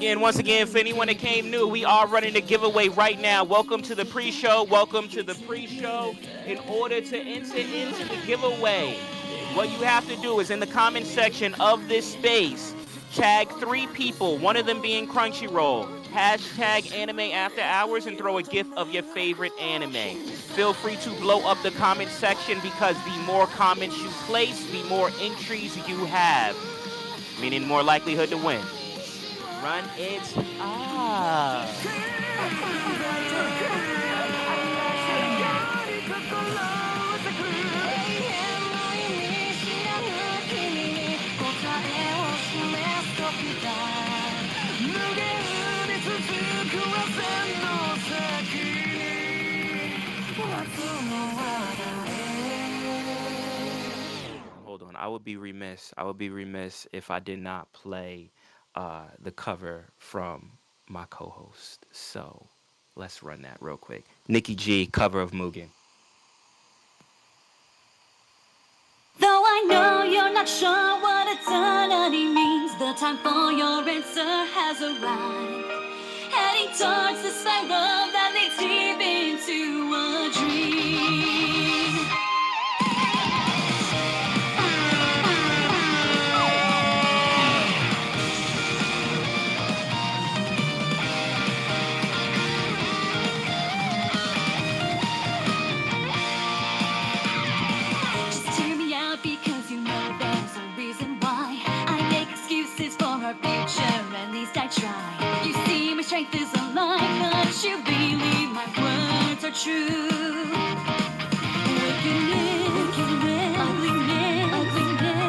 Once again, for anyone that came new, we are running a giveaway right now. Welcome to the pre-show. Welcome to the pre-show. In order to enter into the giveaway, what you have to do is in the comment section of this space, tag 3 people, one of them being Crunchyroll, hashtag Anime After Hours, and throw a gif of your favorite anime. Feel free to blow up the comment section because the more comments you place, the more entries you have, meaning more likelihood to win. Run it up. Hold on, I would be remiss if I did not play the cover from my co-host. So let's run that real quick. Nicki Gee, cover of Mugen. Though I know you're not sure what eternity means, the time for your answer has arrived. Heading towards the spiral that leads deep into a dream. Just hear me out because you know there's a reason why I make excuses for our future, at least I try. You see my strength is a lie, but you believe my words are true. Wickedness, ugliness,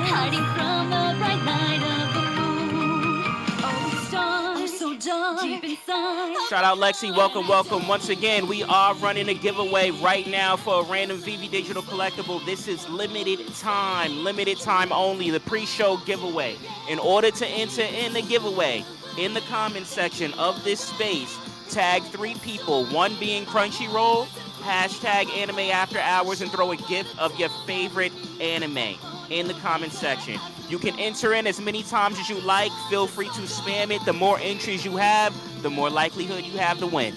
hiding from the bright light of the moon. Oh, stars so dark, deep inside. Shout out Lexi, welcome. Once again, we are running a giveaway right now for a random VeVe digital collectible. This is limited time only, the pre-show giveaway. In order to enter in the giveaway, in the comment section of this space, tag 3 people, one being Crunchyroll, hashtag Anime After Hours, and throw a gif of your favorite anime in the comment section. You can enter in as many times as you like. Feel free to spam it. The more entries you have, the more likelihood you have to win.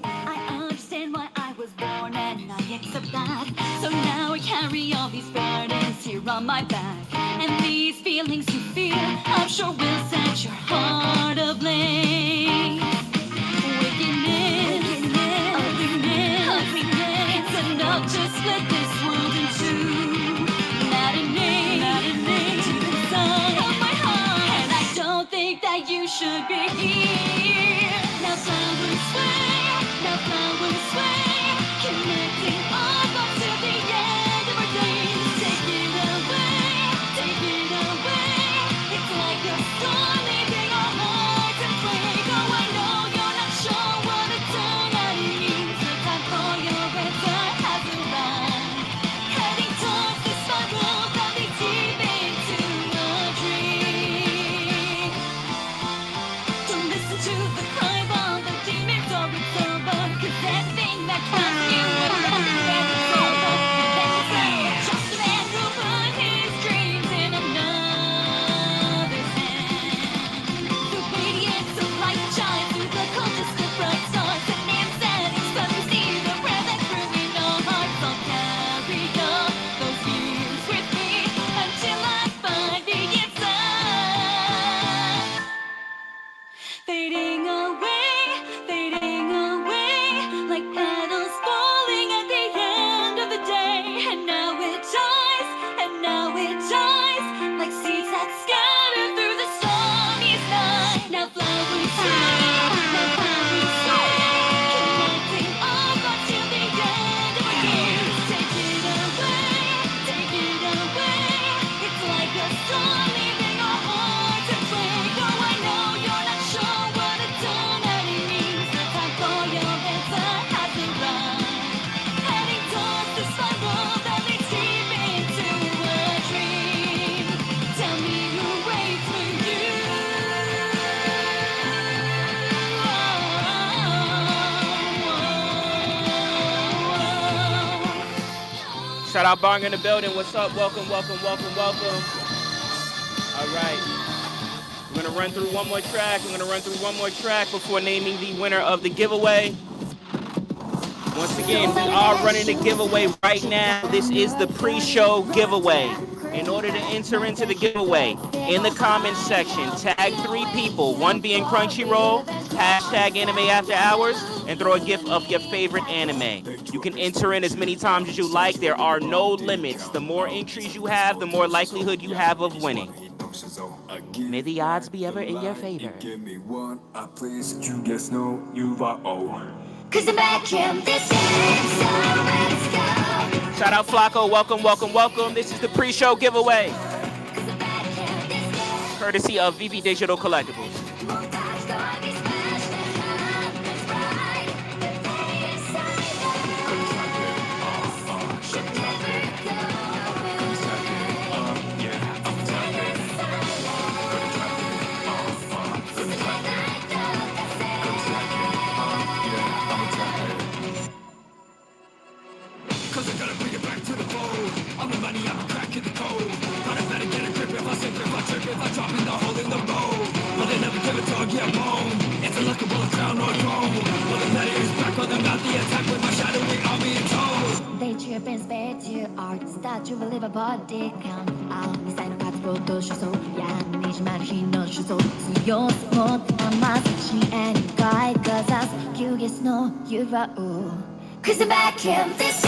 I understand why I was born and I accept that. So now I carry all these burdens here on my back. And these feelings you feel, I'm sure will set your heart ablaze. Wickedness, ugliness, it's enough to split this world in two. Maddening, deep inside of my heart. And I don't think that you should be here. Now flowers sway, connecting all up to the end of our days. Take it away. It's like a storm leaving our hearts in flame. Oh, I know you're not sure what eternity means. The time for your answer has arrived. Heading towards the spiral that leads deep into a dream. Don't listen to the cry while the demons are recovered, 'cause that thing that Shout out Bong in the building. What's up? Welcome, welcome, welcome, welcome. All right. We're going to run through one more track. Before naming the winner of the giveaway. Once again, we are running the giveaway right now. This is the pre-show giveaway. In order to enter into the giveaway, in the comments section, tag 3 people, one being Crunchyroll, hashtag Anime After Hours, and throw a gif of your favorite anime. You can enter in as many times as you like. There are no limits. The more entries you have, the more likelihood you have of winning. May the odds be ever in your favor. Shout out Flacco. Welcome, welcome, welcome. This is the pre-show giveaway. Courtesy of VeVe Digital Collectibles. They trip and spare to art start to believe a body count ミサイル活動と主張闇にしまる日の主張強さ持ってます支援に変えかざす休日のUFO Cause I'm back in this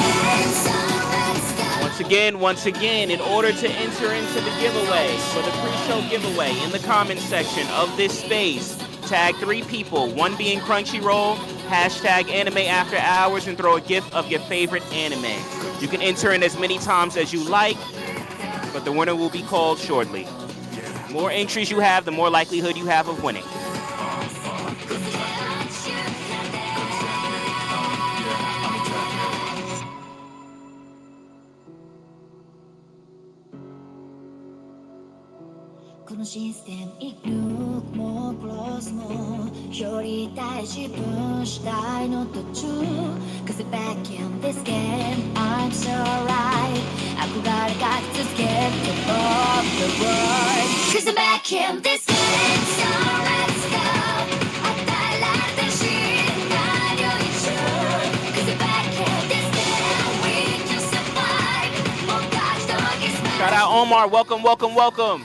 Once again, in order to enter into the giveaway, for the pre-show giveaway, in the comments section of this space, tag 3 people, one being Crunchyroll, hashtag Anime After Hours, and throw a gif of your favorite anime. You can enter in as many times as you like, but the winner will be called shortly. The more entries you have, the more likelihood you have of winning. System ignore more close more より大自分次第の途中 Cause back in this game I'm so right 憧れが続けて above the world Cause I'm back in this game so let's go 与えられた信頼より中 Cause I'm back in this game we just survive もう勝ちとき Shout out Omar, welcome, welcome, welcome.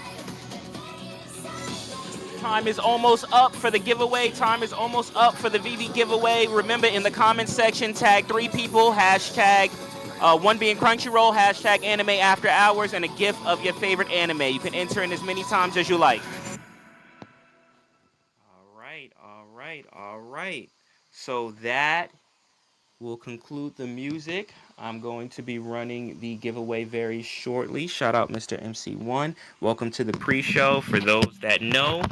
Time is almost up for the giveaway. Time is almost up for the VeVe giveaway. Remember, in the comments section, tag 3 people, hashtag one being Crunchyroll, hashtag Anime After Hours, and a gif of your favorite anime. You can enter in as many times as you like. All right. So that will conclude the music. I'm going to be running the giveaway very shortly. Shout out Mr. MC1. Welcome to the pre-show. For those that know,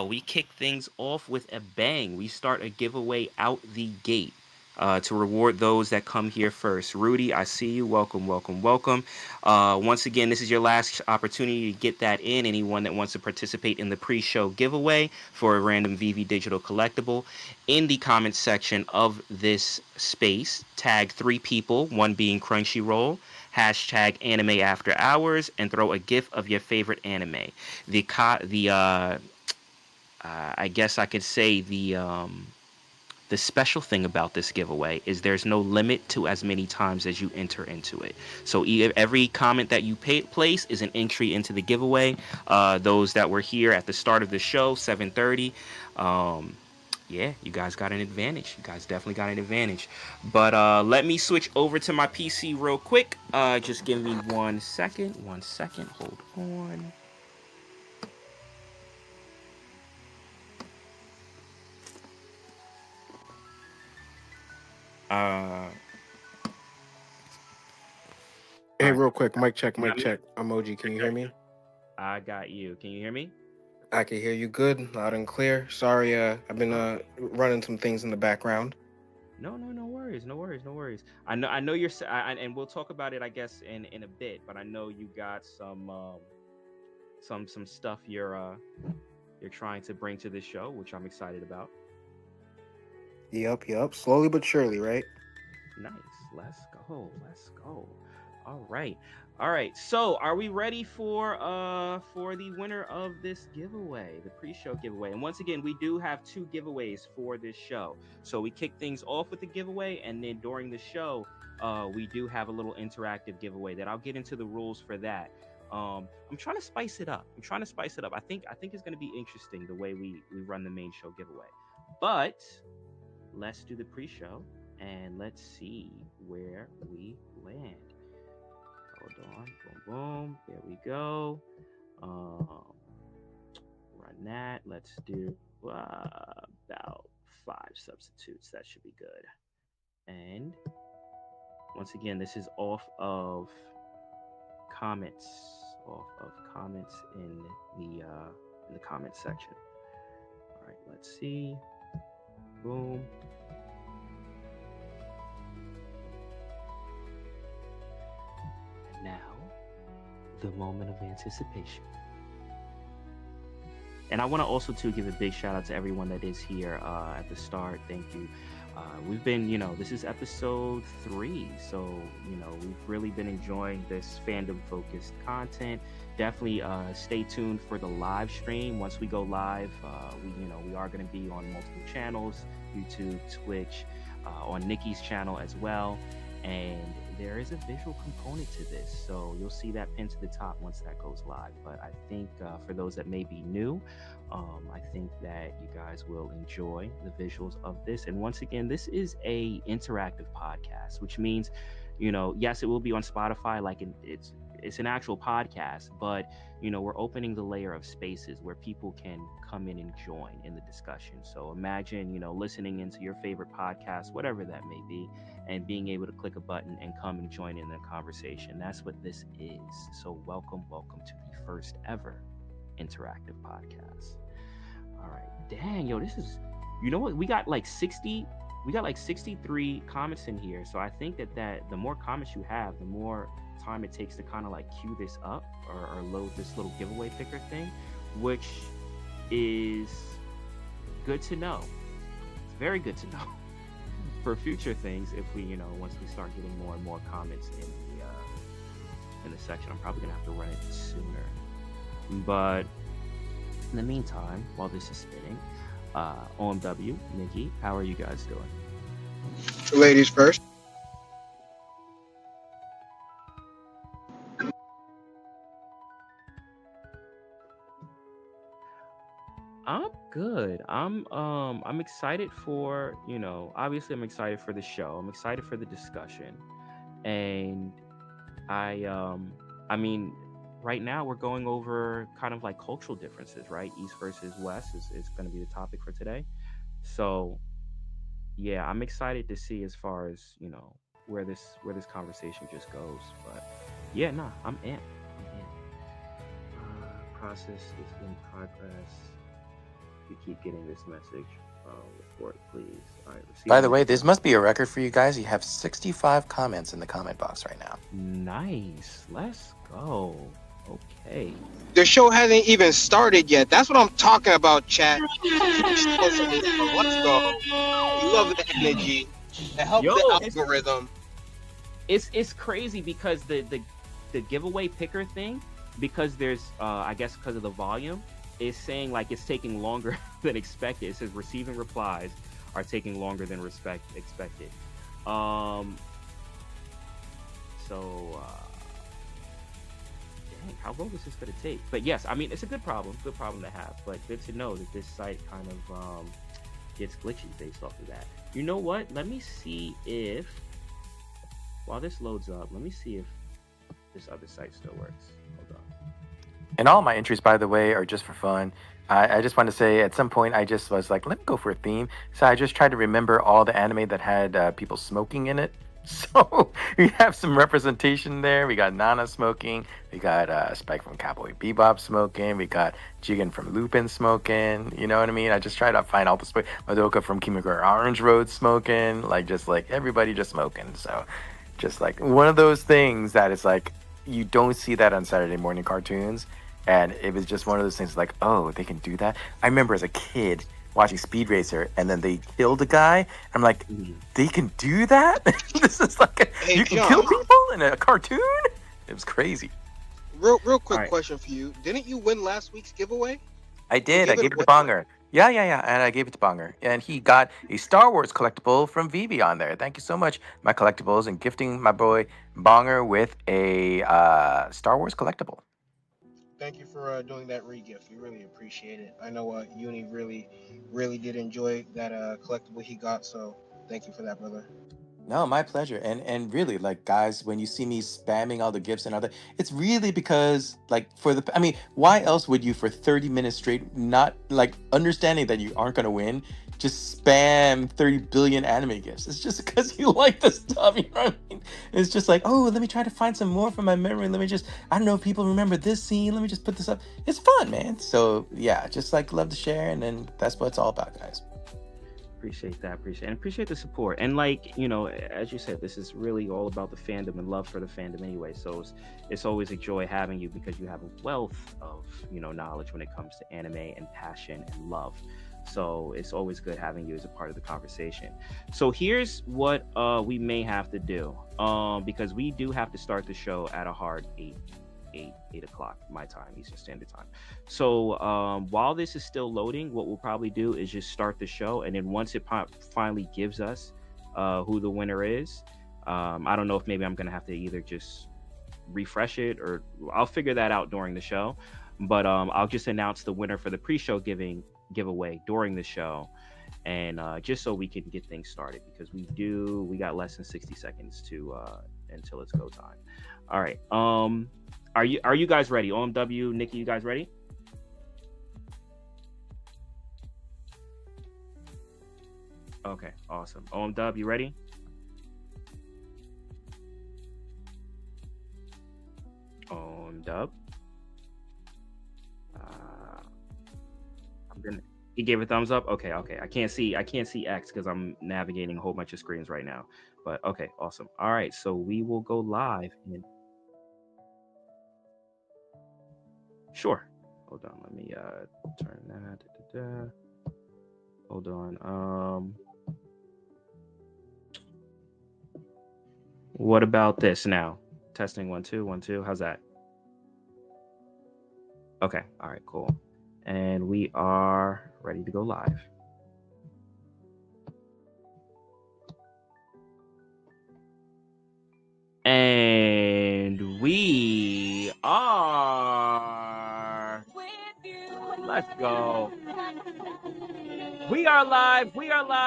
we kick things off with a bang. We start a giveaway out the gate to reward those that come here first. Rudy, I see you. Welcome, welcome, welcome. Once again, this is your last opportunity to get that in. Anyone that wants to participate in the pre-show giveaway for a random VeVe digital collectible, in the comments section of this space, tag 3 people, one being Crunchyroll, hashtag Anime After Hours, and throw a gif of your favorite anime. I guess I could say the special thing about this giveaway is there's no limit to as many times as you enter into it. So every comment that you place is an entry into the giveaway. Those that were here at the start of the show, 7:30, yeah, you guys got an advantage. You guys definitely got an advantage. But let me switch over to my PC real quick. Just give me 1 second. 1 second. Hold on. Hey, real quick, mic check. Emoji, can you hear me? I got you. Can you hear me? I can hear you good, loud and clear. Sorry, I've been running some things in the background. No worries. I know you're, and we'll talk about it, I guess, in a bit. But I know you got some stuff you're trying to bring to this show, which I'm excited about. Yep. Slowly but surely, right? Nice. Let's go. All right. All right. So, are we ready for the winner of this giveaway, the pre-show giveaway? And once again, we do have two giveaways for this show. So, we kick things off with the giveaway, and then during the show, we do have a little interactive giveaway that I'll get into the rules for that. I'm trying to spice it up. I'm trying to spice it up. I think it's going to be interesting the way we run the main show giveaway. But let's do the pre-show and let's see where we land. Hold on. Boom, boom. There we go. Run that. Let's do about 5 substitutes. That should be good. And once again, this is off of comments. Off of comments in the comment section. All right. Let's see. Boom. And now, the moment of anticipation. And I want to also too give a big shout out to everyone that is here at the start. Thank you. We've been, this is episode 3, so we've really been enjoying this fandom focused content. Definitely stay tuned for the live stream. Once we go live, we are going to be on multiple channels: YouTube, Twitch, on Nicki's channel as well. And there is a visual component to this, so you'll see that pinned to the top once that goes live. But I think for those that may be new, I think that you guys will enjoy the visuals of this. And once again, this is a interactive podcast, which means, yes, it will be on Spotify, it's an actual podcast, but we're opening the layer of spaces where people can come in and join in the discussion. So imagine listening into your favorite podcast, whatever that may be, and being able to click a button and come and join in the conversation. That's what this is. So welcome to the first ever interactive podcast. All right. Dang, yo, this is, what, we got like 63 comments in here. So I think that the more comments you have, the more time it takes to kind of like queue this up or load this little giveaway picker thing, which is good to know. It's very good to know for future things. If we, once we start getting more and more comments in the section, I'm probably gonna have to run it sooner. But in the meantime, while this is spinning, OMW, Nicki, how are you guys doing? Ladies first. I'm good. I'm excited for, obviously I'm excited for the show. I'm excited for the discussion. And I mean, right now we're going over kind of like cultural differences, right? East versus West is going to be the topic for today. So, yeah, I'm excited to see as far as, where this conversation just goes. But yeah, nah, I'm in. Process is in progress. You keep getting this message. Report, please. All right, By the way, this must be a record for you guys. You have 65 comments in the comment box right now. Nice. Let's go. Okay. The show hasn't even started yet. That's what I'm talking about, chat. Let's go. Love the energy. It helps the algorithm. It's crazy because the giveaway picker thing, because there's I guess because of the volume, is saying like it's taking longer than expected. It says receiving replies are taking longer than expected. Dang, how long is this gonna take? But yes, I mean it's a good problem to have. But good to know that this site kind of gets glitchy based off of that. You know what? Let me see if while this loads up, let me see if this other site still works. Hold on. And all my entries, by the way, are just for fun. I just want to say at some point I just was like, let me go for a theme. So I just tried to remember all the anime that had people smoking in it. So we have some representation there. We got Nana smoking. We got Spike from Cowboy Bebop smoking. We got Jigen from Lupin smoking. You know what I mean? I just try to find all the smoke. Madoka from Kimagure Orange Road smoking. Just everybody just smoking. So just like one of those things that is like, you don't see that on Saturday morning cartoons. And it was just one of those things like, oh, they can do that. I remember as a kid watching Speed Racer, and then they killed a guy. I'm like, they can do that? This is like Hey, you can kill John, people in a cartoon? It was crazy. real All quick right. question for you. Didn't you win last week's giveaway? I Or did. I give it gave it to away? Bonger. Yeah, yeah, yeah. And I gave it to Bonger. And he got a Star Wars collectible from VeVe on there. Thank you so much, my collectibles, and gifting my boy Bonger with a Star Wars collectible. Thank you for doing that re-gift. We really appreciate it. I know Uni really did enjoy that collectible he got. So thank you for that, brother. No, my pleasure. And really, like guys, when you see me spamming all the gifts and other, it's really because like for the I mean, why else would you for 30 minutes straight not like understanding that you aren't gonna win, just spam 30 billion anime gifts? It's just because you like the stuff, you know what I mean? It's just like, oh, let me try to find some more from my memory. Let me just I don't know if people remember this scene. Let me just put this up. It's fun, man. So yeah, just like love to share, and then that's what it's all about, guys. Appreciate that. Appreciate the support. And like, you know, as you said, this is really all about the fandom and love for the fandom anyway. So it's always a joy having you because you have a wealth of, you know, knowledge when it comes to anime and passion and love. So it's always good having you as a part of the conversation. So here's what we may have to do. Because we do have to start the show at a hard 8 o'clock my time, Eastern Standard Time. So while this is still loading, what we'll probably do is just start the show, and then once it finally gives us who the winner is, I don't know if maybe I'm gonna have to either just refresh it or I'll figure that out during the show. But I'll just announce the winner for the pre-show giveaway during the show, and just so we can get things started because we got less than 60 seconds to until it's go time. All right. Are you guys ready? OMW, Nikki, you guys ready? Okay, awesome. OMW, you ready? OMW. He gave a thumbs up. Okay. I can't see X because I'm navigating a whole bunch of screens right now. But okay, awesome. All right, so we will go live. Sure. Hold on. Let me turn that. Hold on. What about this now? Testing 1 2 1 2. How's that? Okay. All right. Cool. And we are ready to go live. And we are. Let's go. We are live. Welcome.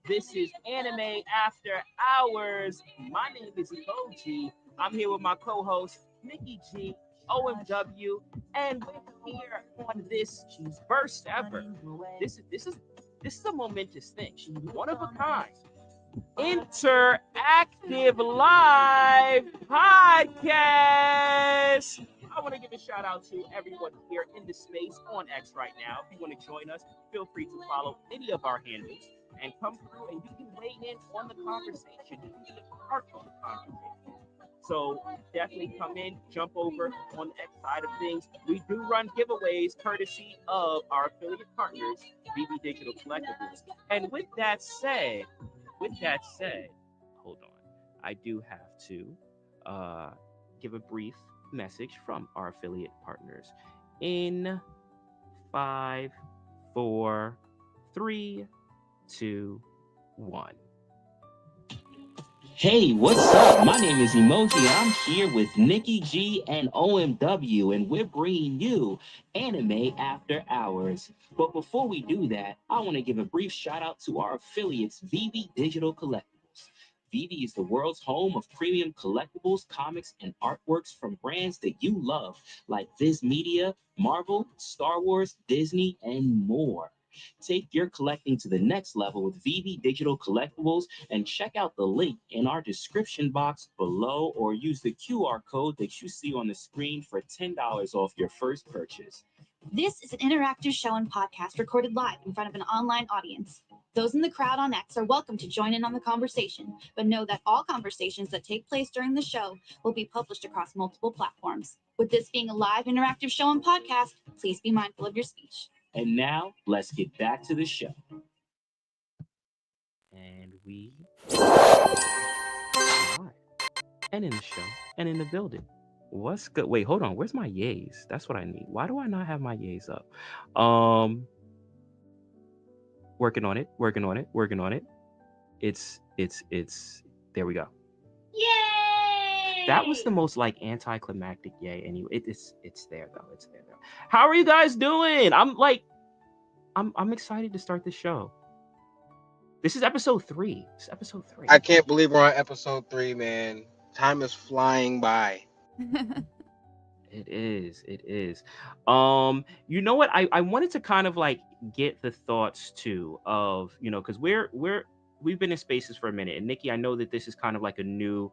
This is Anime After Hours. My name is Koji. I'm here with my co-host Nicki Gee, OMW, and we're here on this first ever. This is a momentous thing. One of a kind. Interactive live podcast. I want to give a shout out to everyone here in the space on X right now. If you want to join us, feel free to follow any of our handles and come through and you can weigh in on the conversation. You can be a part of the conversation. So definitely come in, jump over on the X side of things. We do run giveaways courtesy of our affiliate partners, VeVe Digital Collectibles. And with that said, hold on. I do have to give a brief message from our affiliate partners in 5, 4, 3, 2, 1. Hey, what's up? My name is Emoji. I'm here with Nicki Gee and OMW, and we're bringing you Anime After Hours. But before we do that, I want to give a brief shout out to our affiliates, VeVe Digital Collectibles. VeVe is the world's home of premium collectibles, comics, and artworks from brands that you love, like Viz Media, Marvel, Star Wars, Disney, and more. Take your collecting to the next level with VeVe Digital Collectibles and check out the link in our description box below or use the QR code that you see on the screen for $10 off your first purchase. This is an interactive show and podcast recorded live in front of an online audience. Those in the crowd on X are welcome to join in on the conversation, but know that all conversations that take place during the show will be published across multiple platforms. With this being a live interactive show and podcast, please be mindful of your speech. And now, let's get back to the show. And we live and in the show and in the building. What's good? Wait, hold on. Where's my yays? That's what I need. Why do I not have my yays up? Working on it. It's there we go. Yay! That was the most like anticlimactic yay anyway. It's there though. How are you guys doing? I'm excited to start the show. This is episode 3. I can't believe we're on episode 3, man. Time is flying by. It is. You know what? I wanted to kind of like get the thoughts too of, because we've been in spaces for a minute, and Nikki, I know that this is kind of like a new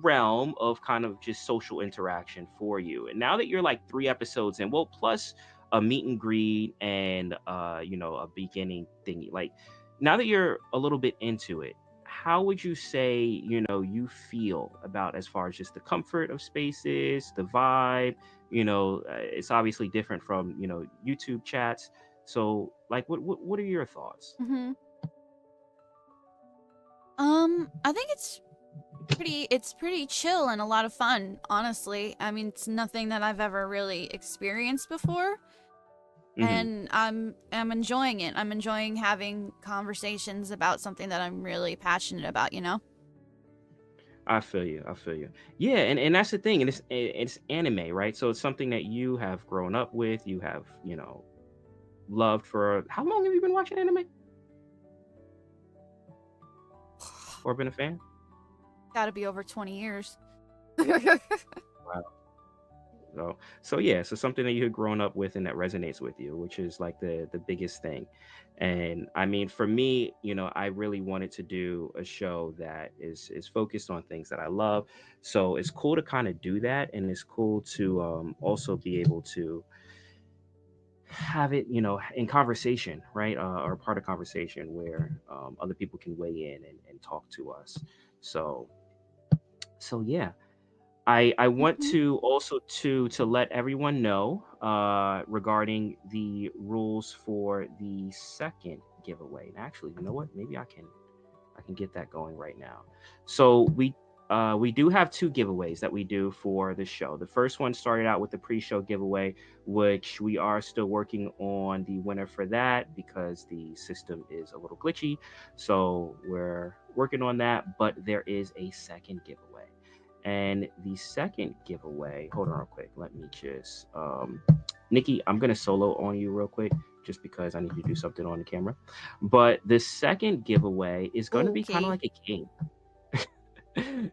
realm of kind of just social interaction for you. And now that you're like 3 episodes in, well, plus a meet and greet and a beginning thingy, like now that you're a little bit into it, how would you say you feel about as far as just the comfort of spaces, the vibe? It's obviously different from YouTube chats. So like what are your thoughts? I think it's pretty chill and a lot of fun, honestly. I mean, it's nothing that I've ever really experienced before. And I'm enjoying it. I'm enjoying having conversations about something that I'm really passionate about, I feel you. Yeah, and that's the thing, and it's anime, right? So it's something that you have grown up with, you have, loved for. How long have you been watching anime? Or been a fan? Gotta be over 20 years. Wow. So yeah, so something that you had grown up with and that resonates with you, which is like the biggest thing. And I mean, for me, I really wanted to do a show that is focused on things that I love. So it's cool to kind of do that, and it's cool to also be able to have it, in conversation, right? Or part of conversation where other people can weigh in and talk to us. So yeah. I want to also to let everyone know regarding the rules for the second giveaway. And actually, you know what? Maybe I can get that going right now. So we do have 2 giveaways that we do for the show. The first one started out with the pre-show giveaway, which we are still working on the winner for that because the system is a little glitchy. So we're working on that, but there is a second giveaway. And the second giveaway, hold on real quick. Let me just, Nikki, I'm going to solo on you real quick just because I need to do something on the camera. But the second giveaway is going to be kind of like a game.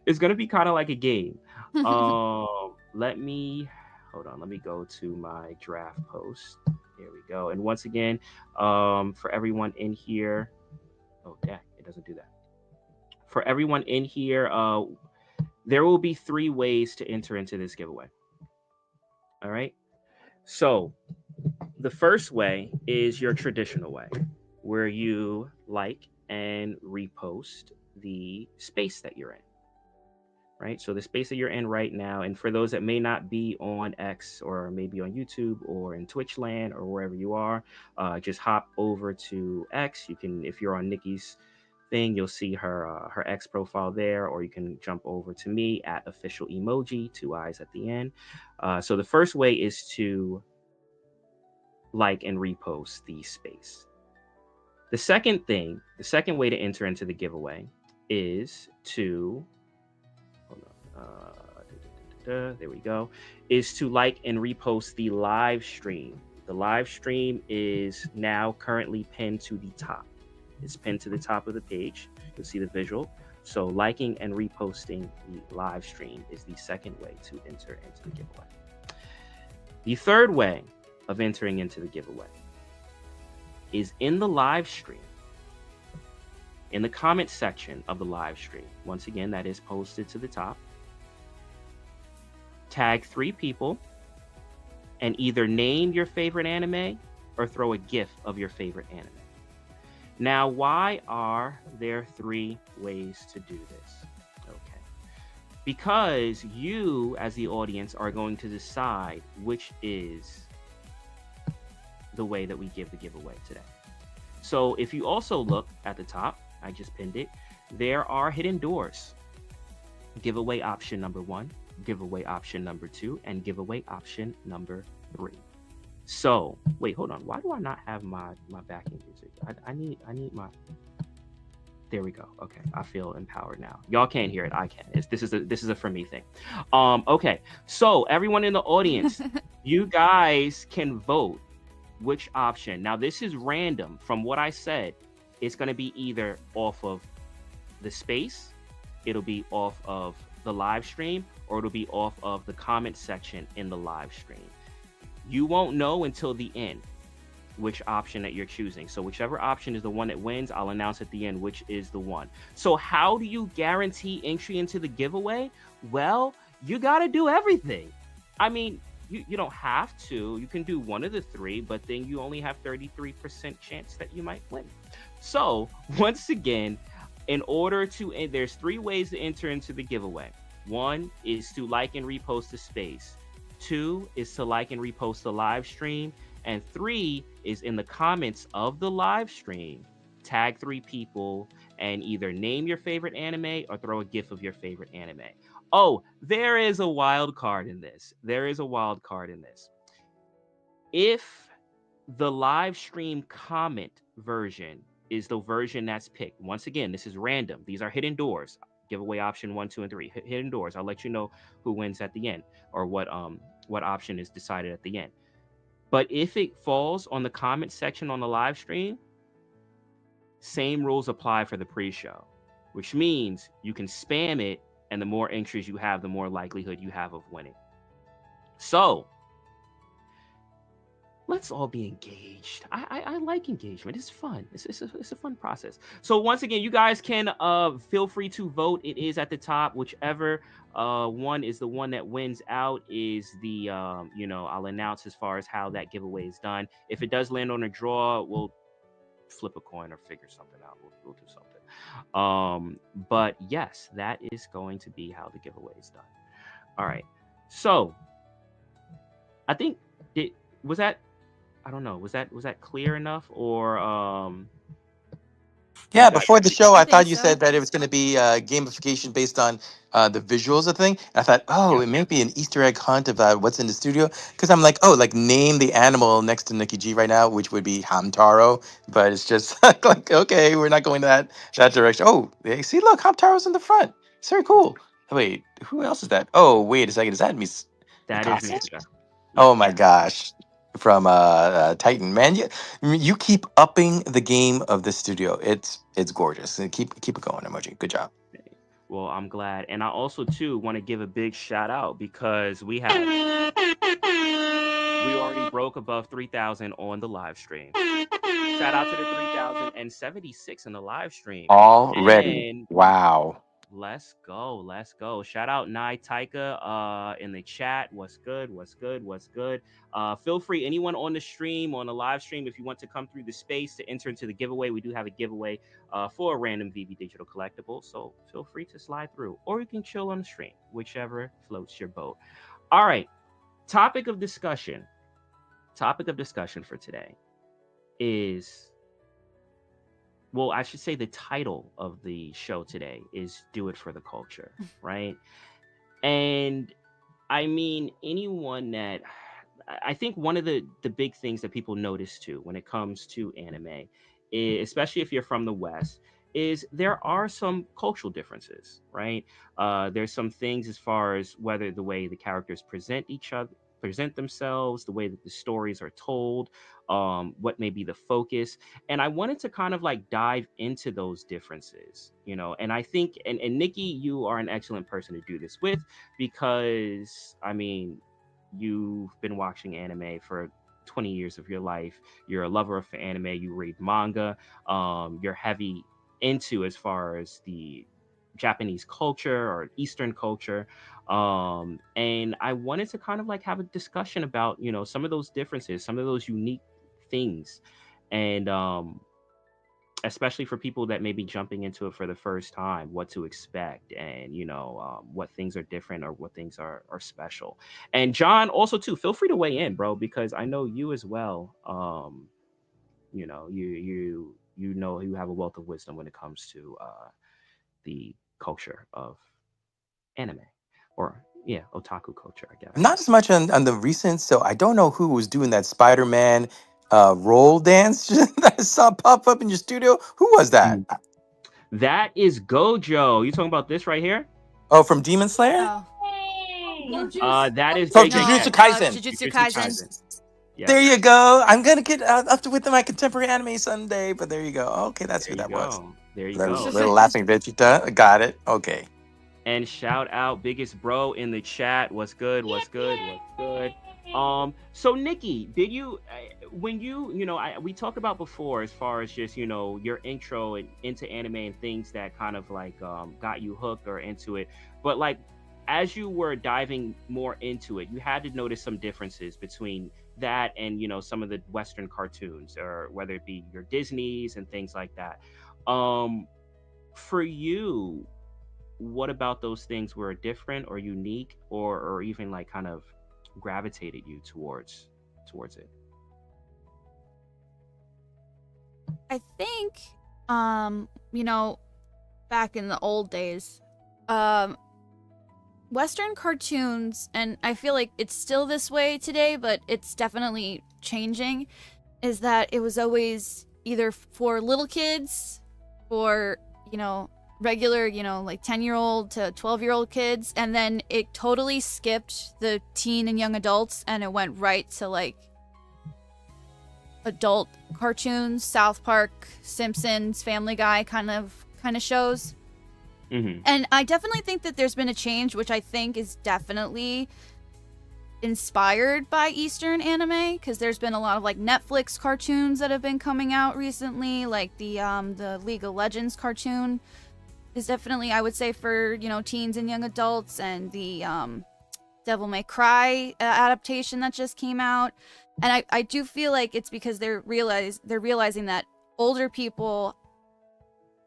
It's going to be kind of like a game. Let me go to my draft post. There we go. And once again, for everyone in here, oh, yeah, it doesn't do that. For everyone in here, there will be 3 ways to enter into this giveaway. All right. So the first way is your traditional way, where you like and repost the space that you're in. Right. So the space that you're in right now, and for those that may not be on X or maybe on YouTube or in Twitch land or wherever you are, just hop over to X. You can, if you're on Nikki's thing, you'll see her X profile there, or you can jump over to me at official emoji, 2 eyes at the end. So the first way is to like and repost the space. The second way to enter into the giveaway is to there we go, is to like and repost the live stream. The live stream is now currently pinned to the top. It's pinned to the top of the page. You'll see the visual. So liking and reposting the live stream is the second way to enter into the giveaway. The third way of entering into the giveaway is in the live stream. In the comment section of the live stream. Once again, that is posted to the top. Tag 3 people and either name your favorite anime or throw a GIF of your favorite anime. Now, why are there 3 ways to do this? Okay. because you, as the audience, are going to decide which is the way that we give the giveaway today. So if you also look at the top, I just pinned it, there are hidden doors. Giveaway option number 1, giveaway option number 2, and giveaway option number 3. So wait, hold on. Why do I not have my backing music? I need my. There we go. Okay, I feel empowered now. Y'all can't hear it. I can. This is a for me thing. Okay. So everyone in the audience, you guys can vote which option. Now this is random. From what I said, it's going to be either off of the space, it'll be off of the live stream, or it'll be off of the comment section in the live stream. You won't know until the end which option that you're choosing. So whichever option is the one that wins, I'll announce at the end which is the one. So how do you guarantee entry into the giveaway? Well, you got to do everything. I mean, you don't have to. You can do one of the 3, but then you only have 33% chance that you might win. So once again, in order to, there's 3 ways to enter into the giveaway. 1 is to like and repost the space. 2 is to like and repost the live stream. And 3 is in the comments of the live stream, tag 3 people and either name your favorite anime or throw a gif of your favorite anime. Oh, there is a wild card in this. If the live stream comment version is the version that's picked, once again, this is random. These are hidden doors. Giveaway option 1, 2, and 3. Hidden doors. I'll let you know who wins at the end, or what option is decided at the end. But if it falls on the comment section on the live stream, same rules apply for the pre-show, which means you can spam it, and the more entries you have, the more likelihood you have of winning. So let's all be engaged. I like engagement. It's fun. It's a fun process. So once again, you guys can feel free to vote. It is at the top. Whichever one is the one that wins out is the I'll announce as far as how that giveaway is done. If it does land on a draw, we'll flip a coin or figure something out. We'll do something. But yes, that is going to be how the giveaway is done. All right. So I think was that, I don't know, was that clear enough, or Yeah, guys, before the show, I I think thought you so. said that it was going to be gamification based on the visuals of the thing. And I thought, oh, yeah, it may be an Easter egg hunt about what's in the studio. Because I'm like, oh, like name the animal next to Nicki G right now, which would be Hamtaro. But it's just like, okay, we're not going that direction. Oh, see, look, Hamtaro's in the front. It's very cool. Wait, who else is that? Oh, wait a second. Is that that is Mikasa? Misha. Yeah. Oh my gosh. From Titan, man, you keep upping the game of the studio. It's gorgeous. And keep it going, emoji. Good job. Well, I'm glad, and I also too want to give a big shout out because we already broke above 3,000 on the live stream. Shout out to the 3,076 in the live stream, Already, and wow. let's go. Let's go. Shout out Nai Taika in the chat. What's good? What's good? What's good? Feel free, anyone on the stream, on the live stream, if you want to come through the space to enter into the giveaway. We do have a giveaway for a random VeVe digital collectible. So feel free to slide through. Or you can chill on the stream, whichever floats your boat. All right. Topic of discussion. Topic of discussion for today is, well, I should say the title of the show today is Do It for the Culture, right? And I mean, anyone that, I think one of the big things that people notice too when it comes to anime, especially if you're from the West, is there are some cultural differences, right? There's some things as far as whether the way the characters present themselves, the way that the stories are told, what may be the focus. And I wanted to kind of like dive into those differences, and I think, and Nikki, you are an excellent person to do this with, because I mean, you've been watching anime for 20 years of your life. You're a lover of anime. You read manga. You're heavy into as far as the Japanese culture or Eastern culture. And I wanted to kind of like have a discussion about, some of those differences, some of those unique things. And especially for people that may be jumping into it for the first time, what to expect, and what things are different or what things are special. And John, also too, feel free to weigh in, bro, because I know you as well. You have a wealth of wisdom when it comes to the culture of anime, or yeah, otaku culture, I guess. Not as much on the recent, so I don't know who was doing that Spider-Man roll dance that I saw pop up in your studio. Who was that? Mm. That is Gojo. You talking about this right here? Oh, from Demon Slayer? Oh. That is From JJK. Jujutsu Kaisen. Jujutsu Jujutsu Kaisen. Kaisen. Yep. There you go. I'm gonna get up to with my contemporary anime someday, but there you go. Okay, that's There who you that was. go. There you Little, go. little laughing Vegeta. Got it. Okay. And shout out biggest bro in the chat. What's good? What's good? What's good? So Nikki, did you when we talked about before as far as just your intro into anime and things that kind of like got you hooked or into it, but like as you were diving more into it, you had to notice some differences between that and some of the Western cartoons, or whether it be your Disneys and things like that. For you, what about those things were different or unique, or even like kind of gravitated you towards it? I think, back in the old days, Western cartoons, and I feel like it's still this way today, but it's definitely changing, is that it was always either for little kids, for, regular, like 10-year-old to 12-year-old kids, and then it totally skipped the teen and young adults, and it went right to like adult cartoons, South Park, Simpsons, Family Guy kind of shows. Mm-hmm. And I definitely think that there's been a change, which I think is definitely inspired by Eastern anime, because there's been a lot of like Netflix cartoons that have been coming out recently, like the League of Legends cartoon is definitely, I would say, for teens and young adults, and the Devil May Cry adaptation that just came out. And I do feel like it's because they're realizing that older people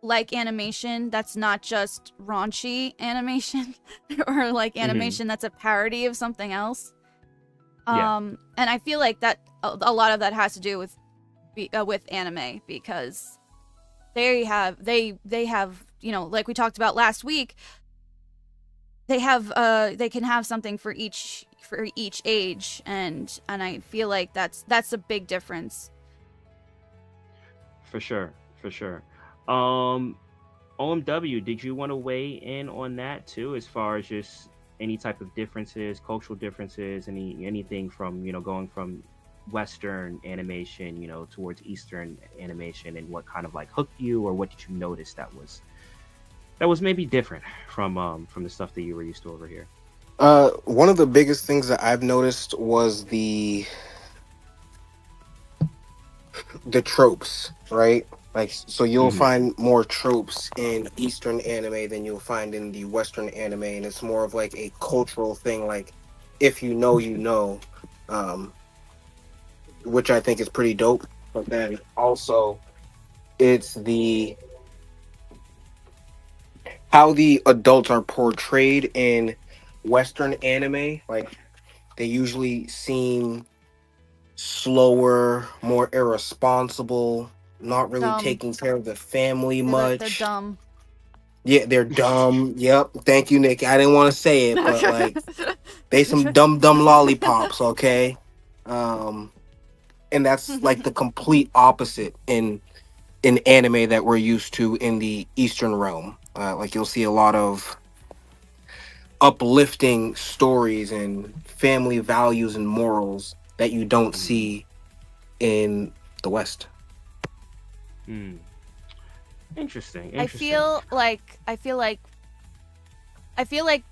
like animation that's not just raunchy animation or like animation that's a parody of something else. Yeah. And I feel like that a lot of that has to do with anime, because they have like we talked about last week, they can have something for each age, and I feel like that's a big difference. For sure. OMW, did you want to weigh in on that too, as far as just any type of differences, cultural differences, anything from going from Western animation towards Eastern animation, and what kind of like hooked you, or what did you notice that was maybe different from the stuff that you were used to over here? One of the biggest things that I've noticed was the tropes, right? Like, so you'll Mm-hmm. find more tropes in Eastern anime than you'll find in the Western anime, and it's more of like a cultural thing. Like, if you know, um, which I think is pretty dope. But then also, it's the how the adults are portrayed in Western anime. Like, they usually seem slower, more irresponsible, not really Dumb. taking care of the family They're much. dumb. Yeah, they're dumb. Yep. Thank you, Nick. I didn't want to say it, but like they some dumb lollipops, okay? And that's like the complete opposite in anime that we're used to in the Eastern realm. Like, you'll see a lot of uplifting stories and family values and morals that you don't see in the West. Mm. Interesting. I feel like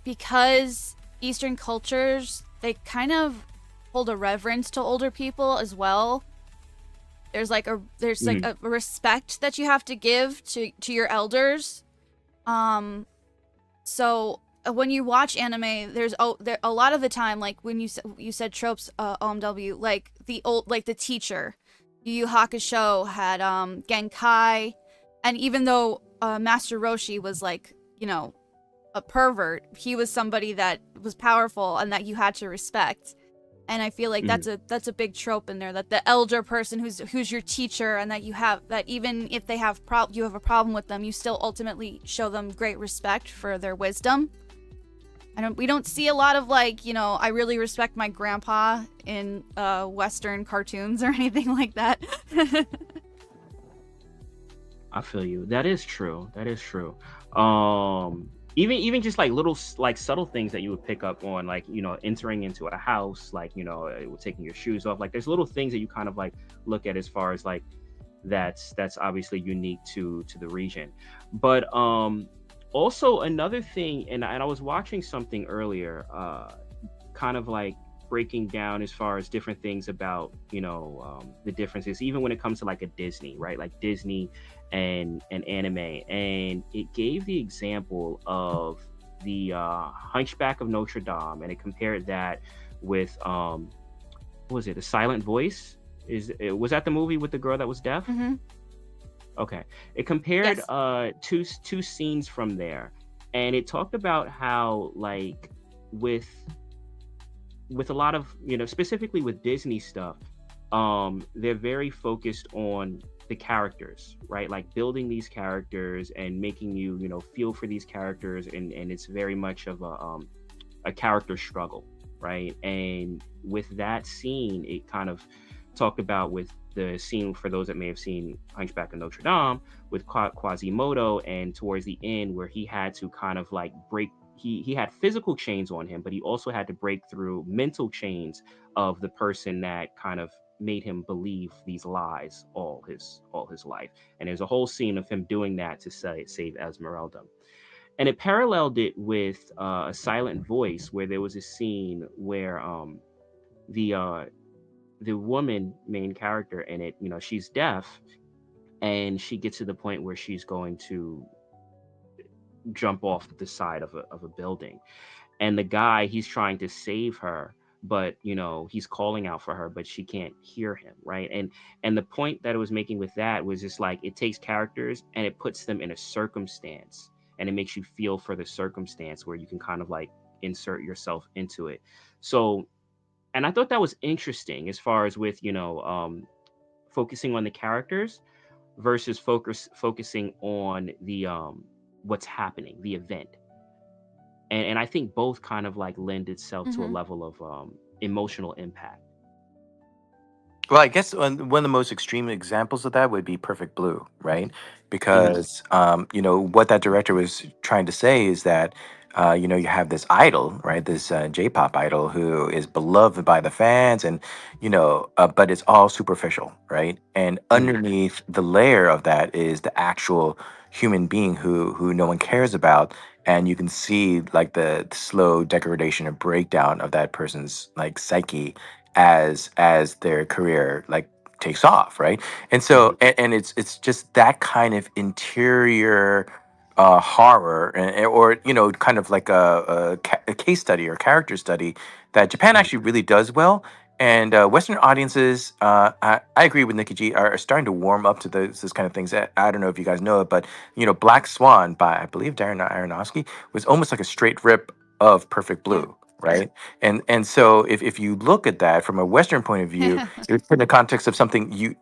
because Eastern cultures, they kind of hold a reverence to older people as well. There's like a respect that you have to give to your elders. So when you watch anime, there's a lot of the time, like when you said tropes, OMW, like the teacher. Yu Yu Hakusho had Genkai, And even though Master Roshi was like, a pervert, he was somebody that was powerful and that you had to respect. And I feel like Mhm. that's a big trope in there, that the elder person who's your teacher, and that you have that even if they have you have a problem with them, you still ultimately show them great respect for their wisdom. We don't see a lot of like, I really respect my grandpa in Western cartoons or anything like that. I feel you. That is true. That is true. Even just like little like subtle things that you would pick up on, like entering into a house, like taking your shoes off. Like there's little things that you kind of like look at as far as like that's obviously unique to the region. But also another thing, and I was watching something earlier, kind of like breaking down as far as different things about the differences even when it comes to like a Disney, right? Like Disney and anime, and it gave the example of the Hunchback of Notre Dame, and it compared that with what was it, The Silent Voice? Was that the movie with the girl that was deaf? Mm-hmm. Okay. It compared Yes. two scenes from there, and it talked about how like with a lot of specifically with Disney stuff, they're very focused on the characters, right? Like building these characters and making you feel for these characters, and it's very much of a character struggle, right? And with that scene, it kind of talked about with the scene for those that may have seen Hunchback of Notre Dame with Quasimodo, and towards the end where he had to kind of like break. He had physical chains on him, but he also had to break through mental chains of the person that kind of made him believe these lies all his life. And there's a whole scene of him doing that to save Esmeralda. And it paralleled it with A Silent Voice, where there was a scene where the uh, the woman main character in it, she's deaf, and she gets to the point where she's going to jump off the side of a building, and the guy, he's trying to save her, but he's calling out for her, but she can't hear him, right? And the point that it was making with that was just like it takes characters and it puts them in a circumstance, and it makes you feel for the circumstance where you can kind of like insert yourself into it. So, and I thought that was interesting as far as with focusing on the characters versus focusing on the what's happening, the event. And I think both kind of like lend itself to a Mm-hmm. level of emotional impact. Well, I guess one of the most extreme examples of that would be Perfect Blue, right? Hmm. Because what that director was trying to say is that you have this idol, right? This J-pop idol who is beloved by the fans, and but it's all superficial, right? And Hmm. underneath the layer of that is the actual human being who no one cares about, and you can see like the slow degradation or breakdown of that person's like psyche as their career like takes off, right? And Hmm. so and it's just that kind of interior horror, or kind of like a case study or character study that Japan Hmm. actually really does well. And Western audiences, I agree with Nikki G, are starting to warm up to those kind of things. I don't know if you guys know it, but Black Swan by I believe Darren Aronofsky was almost like a straight rip of Perfect Yeah. Blue, right? And so if you look at that from a Western point of view, it's in the context of something you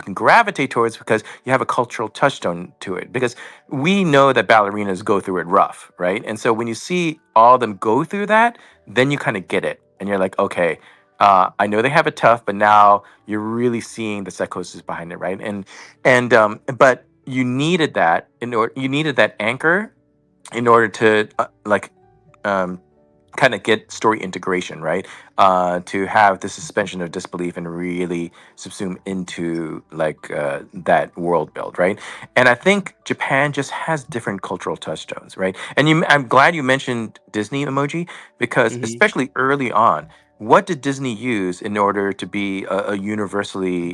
can gravitate towards because you have a cultural touchstone to it. Because we know that ballerinas go through it rough, right? And so when you see all of them go through that, then you kind of get it, and you're like, okay. I know they have it tough, but now you're really seeing the psychosis behind it, right? And but you needed that you needed that anchor in order to um, kind of get story integration, right? To have the suspension of disbelief and really subsume into like that world build, right? And I think Japan just has different cultural touchstones, right? And I'm glad you mentioned Disney emoji because Hmm. especially early on, what did Disney use in order to be a universally,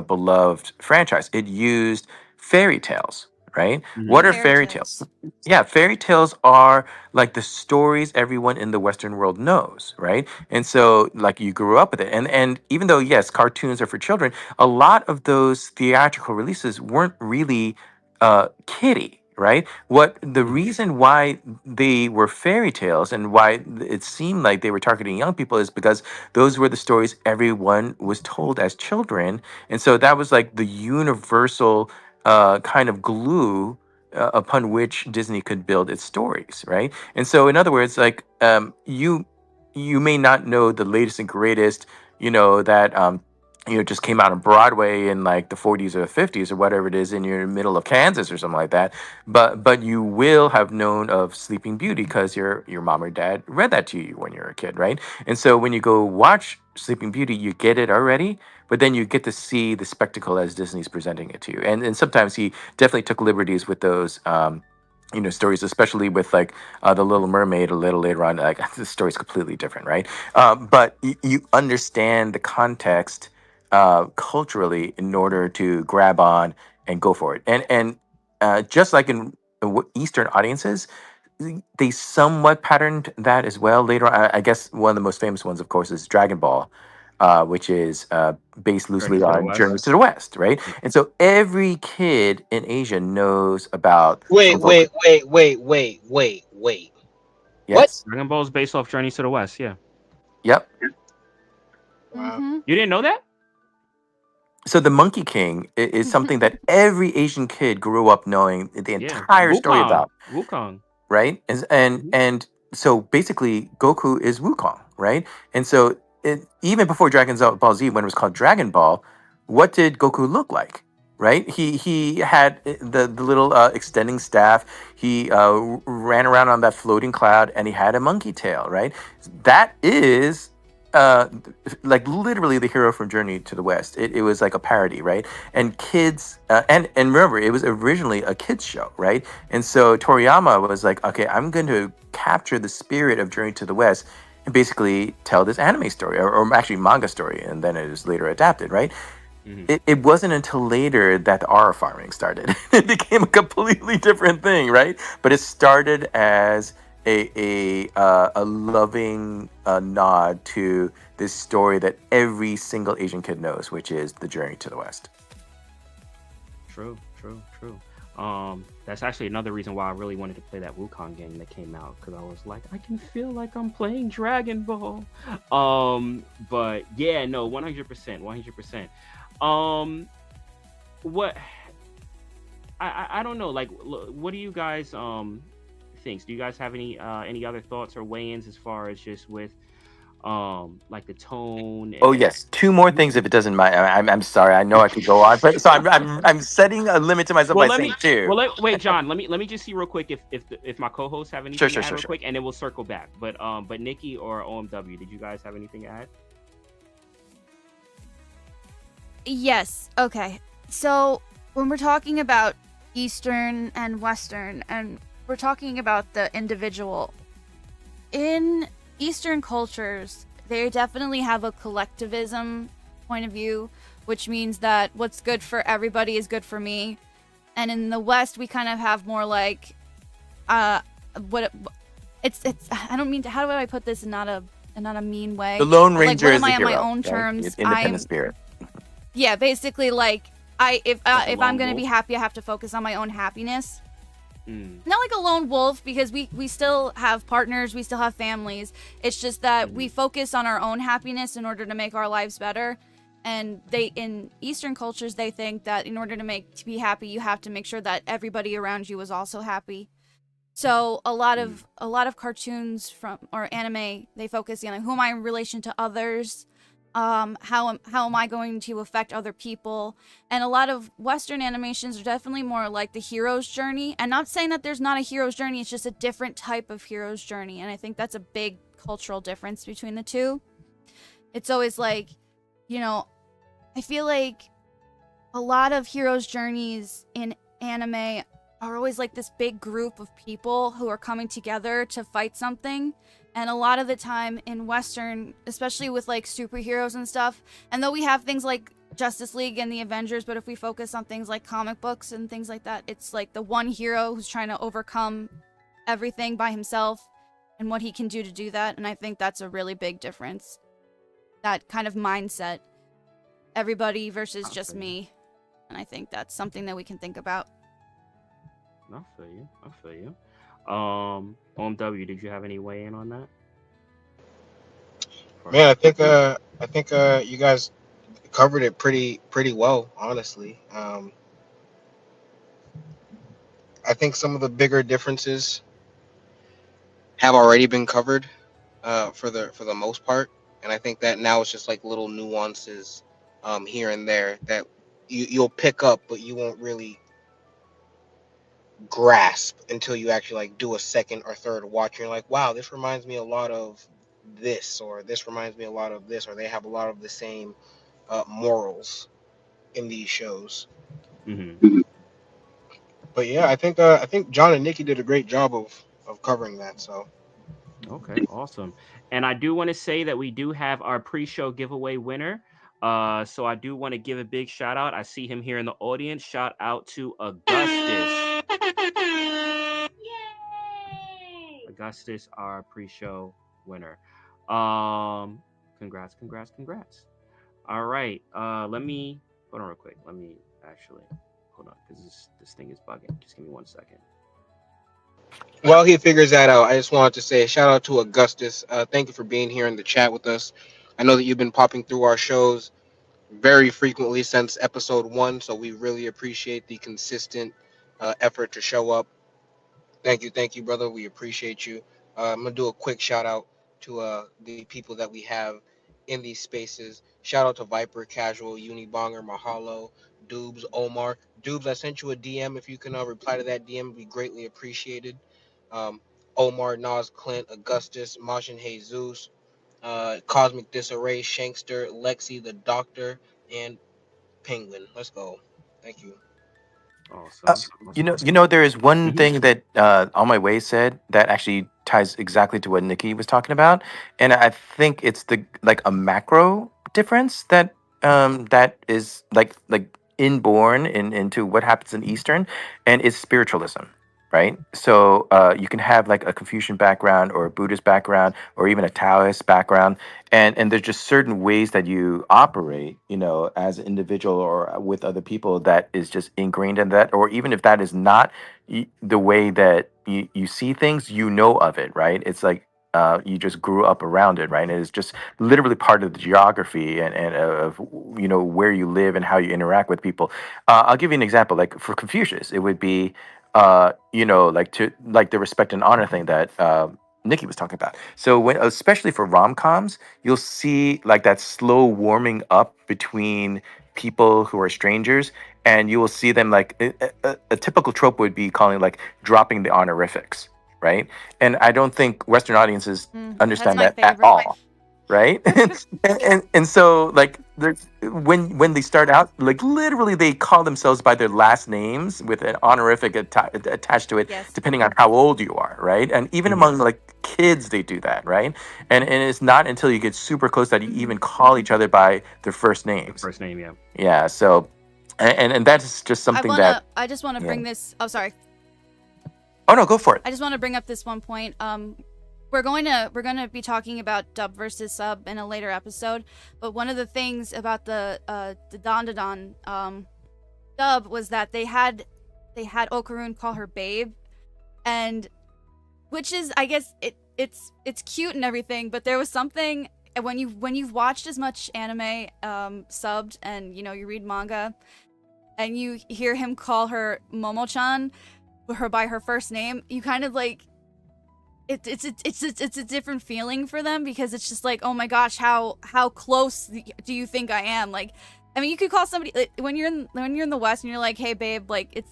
beloved franchise? It used fairy tales, right? Hmm. What are Fairy fairy tales? tales. Yeah, fairy tales are like the stories everyone in the Western world knows, right? And so like you grew up with it. And even though yes, cartoons are for children, a lot of those theatrical releases weren't really kitty, right? What the reason why they were fairy tales and why it seemed like they were targeting young people is because those were the stories everyone was told as children, and so that was like the universal kind of glue upon which Disney could build its stories, right? And so, in other words, like you may not know the latest and greatest, that just came out on Broadway in like the 40s or the 50s or whatever it is in your middle of Kansas or something like that. But you will have known of Sleeping Beauty because your mom or dad read that to you when you were a kid, right? And so when you go watch Sleeping Beauty, you get it already, but then you get to see the spectacle as Disney's presenting it to you. And sometimes he definitely took liberties with those stories, especially with like the Little Mermaid a little later on. Like the story's completely different, right? But you understand the context culturally in order to grab on and go for it. And just like in Eastern audiences, they somewhat patterned that as well. Later on, I guess one of the most famous ones, of course, is Dragon Ball, which is based Journey loosely to the on West. Journeys to the West, right? Yeah. And so every kid in Asia knows about Wait, Son Goku. wait, wait, wait, wait, wait, wait. What? Yes. Dragon Ball is based off Journey to the West. Yeah. Yep. Wow. You didn't know that? So the Monkey King is something that every Asian kid grew up knowing the Yeah. entire story Wukong. about, Wukong. right? And Mhm. and so basically, Goku is Wukong, right? And so even before Ball Z, when it was called Dragon Ball, what did Goku look like? Right? He had the little extending staff. He ran around on that floating cloud, and he had a monkey tail. Right? That is. Uh, like literally the hero from Journey to the West. It was like a parody, right? And kids, and remember, it was originally a kids show, right? And so Toriyama was like, okay, I'm going to capture the spirit of Journey to the West and basically tell this anime story, or actually manga story, and then it was later adapted, right? Mhm. It wasn't until later that the aura farming started. It became a completely different thing, right? But it started as a loving nod to this story that every single Asian kid knows, which is the Journey to the West. True, true, true. That's actually another reason why I really wanted to play that Wukong game that came out, because I was like, I can feel like I'm playing Dragon Ball. But yeah, no, 100%, 100%. Um, what I don't know, like, what do you guys think? Do you guys have any other thoughts or weigh-ins as far as just with like the tone Oh and yes, two more things if it doesn't mind. I'm sorry. I know I could go on, but so I'm setting a limit to myself well, by let saying me. two. Wait, John. Let me just see real quick if my co-hosts have Sure, anything to sure, add sure, real sure. quick, and then we'll circle back. But Nikki or OMW, did you guys have anything to add? Yes. Okay. So when we're talking about Eastern and Western, and we're talking about the individual, in Eastern cultures, they definitely have a collectivism point of view, which means that what's good for everybody is good for me. And in the West, we kind of have more like, uh, what it's I don't mean to, how do I put this in not a mean way? The Lone But like, Ranger what is am the I on my hero, own right? terms? Independent spirit. Yeah, basically like if Like a if I'm lone gonna be wolf? happy, I have to focus on my own happiness. Mm. Not like a lone wolf, because we still have partners, we still have families. It's just that we focus on our own happiness in order to make our lives better. And they, in Eastern cultures, they think that in order to be happy, you have to make sure that everybody around you is also happy. So a lot of cartoons from or anime, they focus on who am I in relation to others, how am I going to affect other people, and a lot of Western animations are definitely more like the hero's journey. And not saying that there's not a hero's journey, it's just a different type of hero's journey, and I think that's a big cultural difference between the two. It's always like, I feel like a lot of heroes' journeys in anime are always like this big group of people who are coming together to fight something. And a lot of the time in Western, especially with like superheroes and stuff, and though we have things like Justice League and the Avengers, but if we focus on things like comic books and things like that, it's like the one hero who's trying to overcome everything by himself and what he can do to do that. And I think that's a really big difference. That kind of mindset. Everybody versus just me. And I think that's something that we can think about. I feel you. I feel you. OMW, did you have any weigh in on that? For Man, I think you guys covered it pretty well, honestly. I think some of the bigger differences have already been covered for the most part, and I think that now it's just like little nuances here and there that you'll pick up, but you won't really grasp until you actually like do a second or third watch. You're like, wow, this reminds me a lot of this, or this reminds me a lot of this, or they have a lot of the same morals in these shows. hmm But yeah, I think John and Nikki did a great job of covering that. So Okay, awesome. And I do want to say that we do have our pre-show giveaway winner. So I do want to give a big shout out. I see him here in the audience. Shout out to Augustus. Yay! Augustus, our pre-show winner. Um, congrats, congrats, congrats. All right. Let me hold on real quick. Let me actually hold on because this thing is bugging. Just give me 1 second. while he figures that out, I just wanted to say shout out to Augustus. Thank you for being here in the chat with us. I know that you've been popping through our shows very frequently since episode 1, so we really appreciate the consistent effort to show up. Thank you, brother. We appreciate you. I'm gonna do a quick shout out to the people that we have in these spaces. Shout out to Viper, Casual, Unibonger, Mahalo, Dubes, Omar. Dubes, I sent you a DM. If you can reply to that DM, we greatly appreciated. Um, Omar, Nas, Clint, Augustus, Majin Jesus, Cosmic Disarray, Shankster, Lexi, the Doctor, and Penguin. Let's go. Thank you. Awesome. Awesome. There is one hmm thing that On My Way said that actually ties exactly to what Nikki was talking about, and I think it's the like a macro difference that is like inborn into what happens in Eastern, and it's spiritualism, right? So you can have like a Confucian background or a Buddhist background or even a Taoist background, and there's just certain ways that you operate, as an individual or with other people that is just ingrained in that, or even if that is not the way that you see things, of it, right? It's like you just grew up around it, right? And it's just literally part of the geography and of where you live and how you interact with people. I'll give you an example. Like for Confucius, it would be like the respect and honor thing that Nikki was talking about. So when, especially for rom-coms, you'll see like that slow warming up between people who are strangers, and you will see them like a typical trope would be calling like dropping the honorifics, right? And I don't think Western audiences That's understand my that at favorite. all, right? And so like there's when they start out, like literally they call themselves by their last names with an honorific attached to it, Yes. depending on how old you are, right? And even hmm among like kids they do that, right? And it's not until you get super close that you hmm even call each other by their first The names. first name, yeah. Yeah, so and that's just something that I just wanna yeah. bring this. Oh, sorry. Oh no, go for it. I just want to bring up this one point. We're going to be talking about dub versus sub in a later episode. But one of the things about the Don dub was that they had Okarun call her babe, and which is, I guess, it's cute and everything. But there was something when you've watched as much anime subbed, and you read manga, and you hear him call her Momo-chan, her by her first name, you kind of like it's a different feeling for them, because it's just like, oh my gosh, how close do you think I am? Like, I mean, you could call somebody when you're in the West and you're like, hey babe, like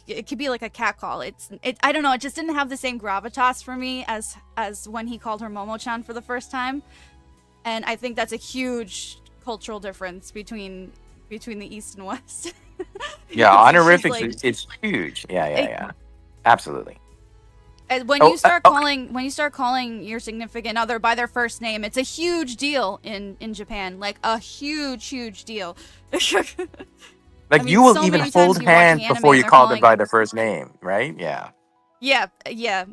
it could be like a cat call. I don't know, it just didn't have the same gravitas for me as when he called her Momo-chan for the first time. And I think that's a huge cultural difference between the East and West. Yeah, Because it's just honorifics like, it's huge. Yeah, yeah, it, yeah. Absolutely. when Oh, you start okay. calling your significant other by their first name, it's a huge deal in Japan, like a huge deal. I Like mean, you will so even many times hold you watching hands anime before and you they're call them calling, by their first name, right? Yeah. yeah.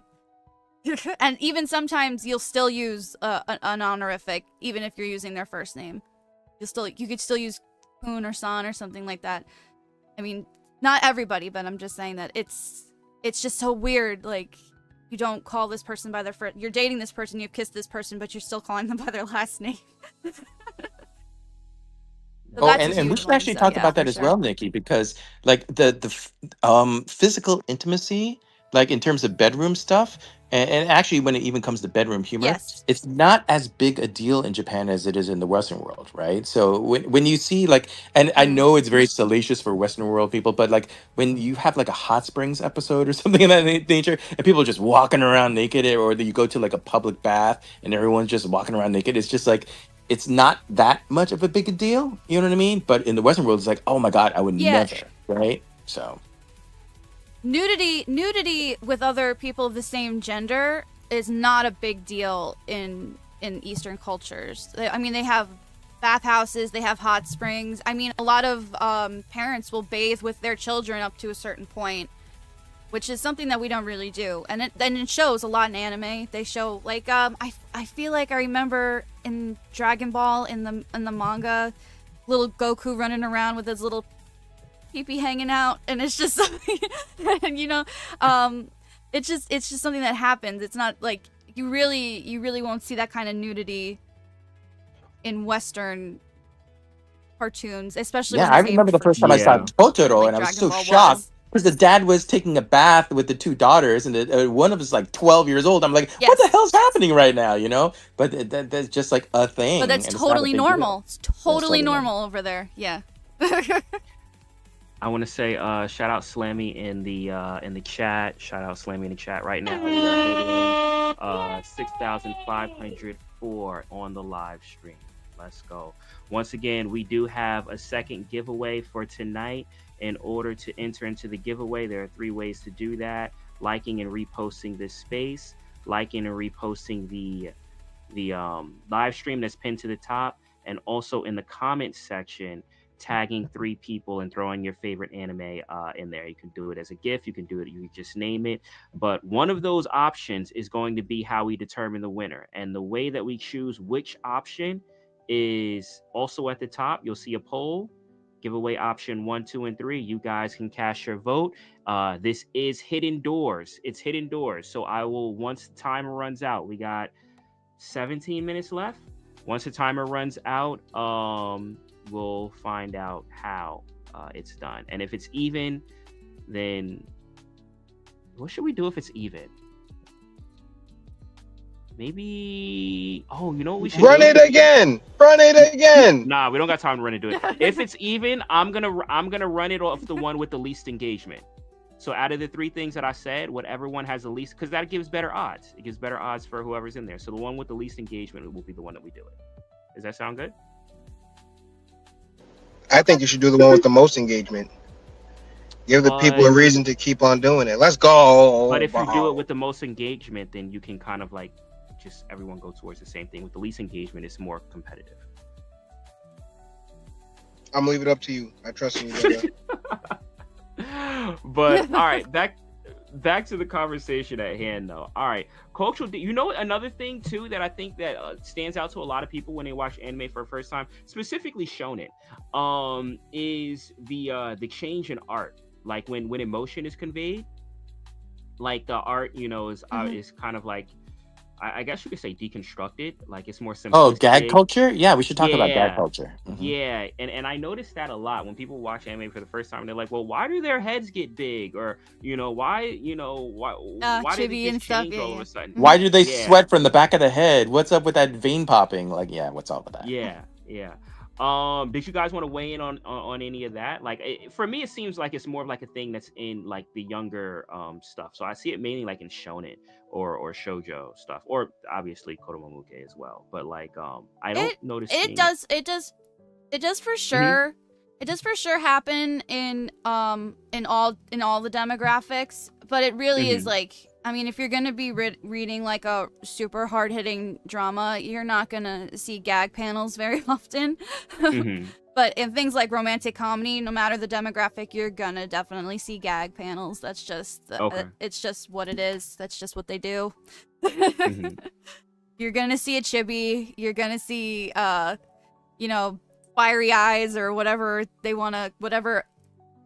And even sometimes you'll still use an honorific, even if you're using their first name. You could still use kun or san or something like that. I mean, not everybody, but I'm just saying that it's it's just so weird. Like, you don't call this person by their first. You're dating this person, you've kissed this person, but you're still calling them by their last name. So Oh, that's a and we huge should one. actually So talk yeah, about for that as sure. well, Nikki, because like physical intimacy, like in terms of bedroom stuff, and actually when it even comes to bedroom humor, Yes. it's not as big a deal in Japan as it is in the Western world, right? So when you see like, and I Mm. know it's very salacious for Western world people, but like when you have like a hot springs episode or something of that nature, and people are just walking around naked, or that you go to like a public bath and everyone's just walking around naked, it's just like it's not that much of a big a deal. You know what I mean? But in the Western world, it's like, oh my God, I would Yeah, never, right? So, nudity with other people of the same gender is not a big deal in Eastern cultures. I mean, they have bathhouses, they have hot springs. I mean, a lot of parents will bathe with their children up to a certain point, which is something that we don't really do. And it shows a lot in anime. They show like I feel like I remember in Dragon Ball in the manga, little Goku running around with his little pee hanging out, and it's just something, and it's just something that happens. It's not like you really won't see that kind of nudity in Western cartoons, especially yeah, when I they're aimed remember the for first time I saw Yeah. children, Totoro, like and I was Dragon so Ball shocked was. because the dad was taking a bath with the two daughters, and one of us like 12 years old. I'm like, what the Yes, hell's happening right now? You know? But that's just like a but thing, that's and it's not a totally big deal. normal. It's That's totally totally normal. normal over there. Yeah. I want to say shout out Slammy in the chat. Shout out Slammy in the chat right now. We are hitting 6,504 on the live stream. Let's go. Once again, we do have a second giveaway for tonight. In order to enter into the giveaway, there are 3 ways to do that: liking and reposting this space, liking and reposting the live stream that's pinned to the top, and also in the comments section tagging 3 people and throwing your favorite anime in there. You can do it as a GIF, you can do it, you just name it. But one of those options is going to be how we determine the winner. And the way that we choose which option is also at the top. You'll see a poll. Giveaway option 1, 2, and 3. You guys can cast your vote. This is hidden doors. It's hidden doors. So I will, once the timer runs out, we got 17 minutes left. Once the timer runs out, we'll find out how it's done. And if it's even, then what should we do if it's even? Maybe, oh, you know what we should Run do? it again. Run it again. Nah, we don't got time to run and do it. If it's even, I'm gonna run it off the one with the least engagement. So out of the 3 things that I said, whatever one has the least, because that gives better odds. It gives better odds for whoever's in there. So the one with the least engagement will be the one that we do it. Does that sound good? I Okay. think you should do the one with the most engagement. Give the people a But reason to keep on doing it. Let's go. if you do it with the most engagement, then you can kind of like just everyone go towards the same thing. With the least engagement, it's more competitive. I'm gonna leave it up to you. I trust in you, brother. But all right, back to the conversation at hand though. All right, cultural, you know, another thing too that I think that stands out to a lot of people when they watch anime for the first time, specifically shonen, is the change in art. Like when emotion is conveyed, like the art, you know, is kind of like, I guess you could say deconstructed. Like it's more Oh, gag simplistic. culture? Yeah, we should talk about gag Yeah. culture. Yeah, and I noticed that a lot when people watch anime for the first time. They're like, "Well, why do their heads get big?" Or why did it Chibi just and stuff. change Yeah, all of yeah. a sudden? Why do they Yeah, sweat from the back of the head? What's up with that vein popping? Like, yeah, what's up with that? yeah. Did you guys want to weigh in on any of that? Like, for me, it seems like it's more of like a thing that's in like the younger stuff. So I see it mainly like in shonen or shoujo stuff, or obviously Kodomomuke as well. But like, I don't It notice it seeing it. does it does it does for Mhm. sure. It does for sure happen in all the demographics, but it really is Mhm. like, I mean, if you're gonna be reading like a super hard hitting drama, you're not gonna see gag panels very often. Mhm. But in things like romantic comedy, no matter the demographic, you're gonna definitely see gag panels. That's just Okay. it's just what it is. That's just what they do. Mhm. You're gonna see a chibi. You're gonna see fiery eyes or whatever they wanna, whatever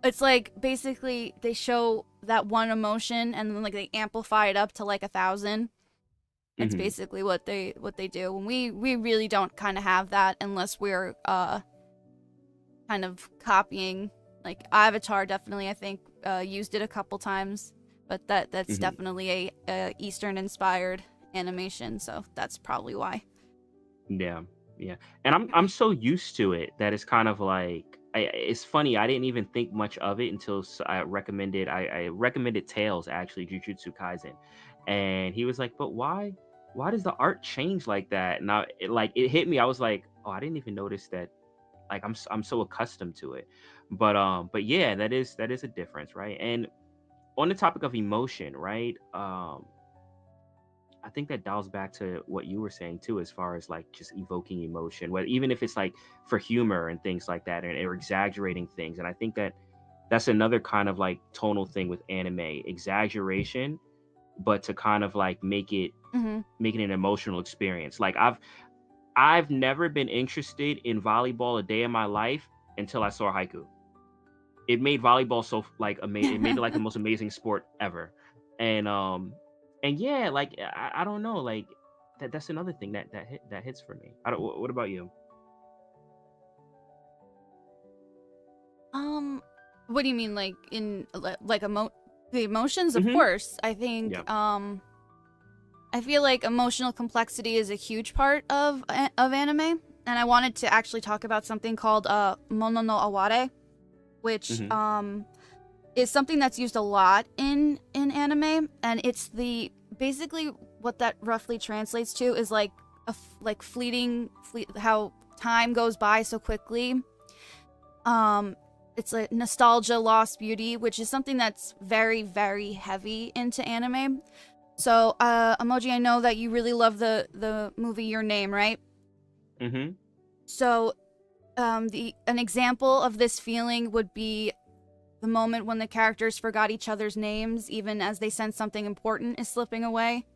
it's like basically they show that one emotion and then like they amplify it up to like 1,000. It's basically what they do. And we really don't kind of have that unless we're kind of copying. Like Avatar definitely, I think, used it a couple times, but that's definitely a Eastern inspired animation, so that's probably why. Yeah, yeah. And I'm so used to it that it's kind of like it's funny. I didn't even think much of it until I recommended Tails, actually, Jujutsu Kaisen, and he was like, "But why does the art change like that?" And it hit me. I was like, "Oh, I didn't even notice that." Like I'm so accustomed to it, but yeah, that is a difference, right? And on the topic of emotion, right? I think that dials back to what you were saying too, as far as like just evoking emotion, whether even if it's like for humor and things like that, or exaggerating things. And I think that that's another kind of like tonal thing with anime, exaggeration, but to kind of like make it an emotional experience. Like I've never been interested in volleyball a day in my life until I saw haiku. It made volleyball so like amazing. It made it like the most amazing sport ever. And yeah, like I don't know, like that's another thing that hits for me. I don't. What about you? What do you mean, like in like the emotions? Of Mhm. course, I think. Yeah. I feel like emotional complexity is a huge part of anime, and I wanted to actually talk about something called Mono no Aware, which is something that's used a lot in anime, and it's basically what that roughly translates to is like fleeting how time goes by so quickly. It's like nostalgia, lost beauty, which is something that's very, very heavy into anime. So, Emoji, I know that you really love the movie Your Name, right? So, an example of this feeling would be the moment when the characters forgot each other's names, even as they sense something important is slipping away.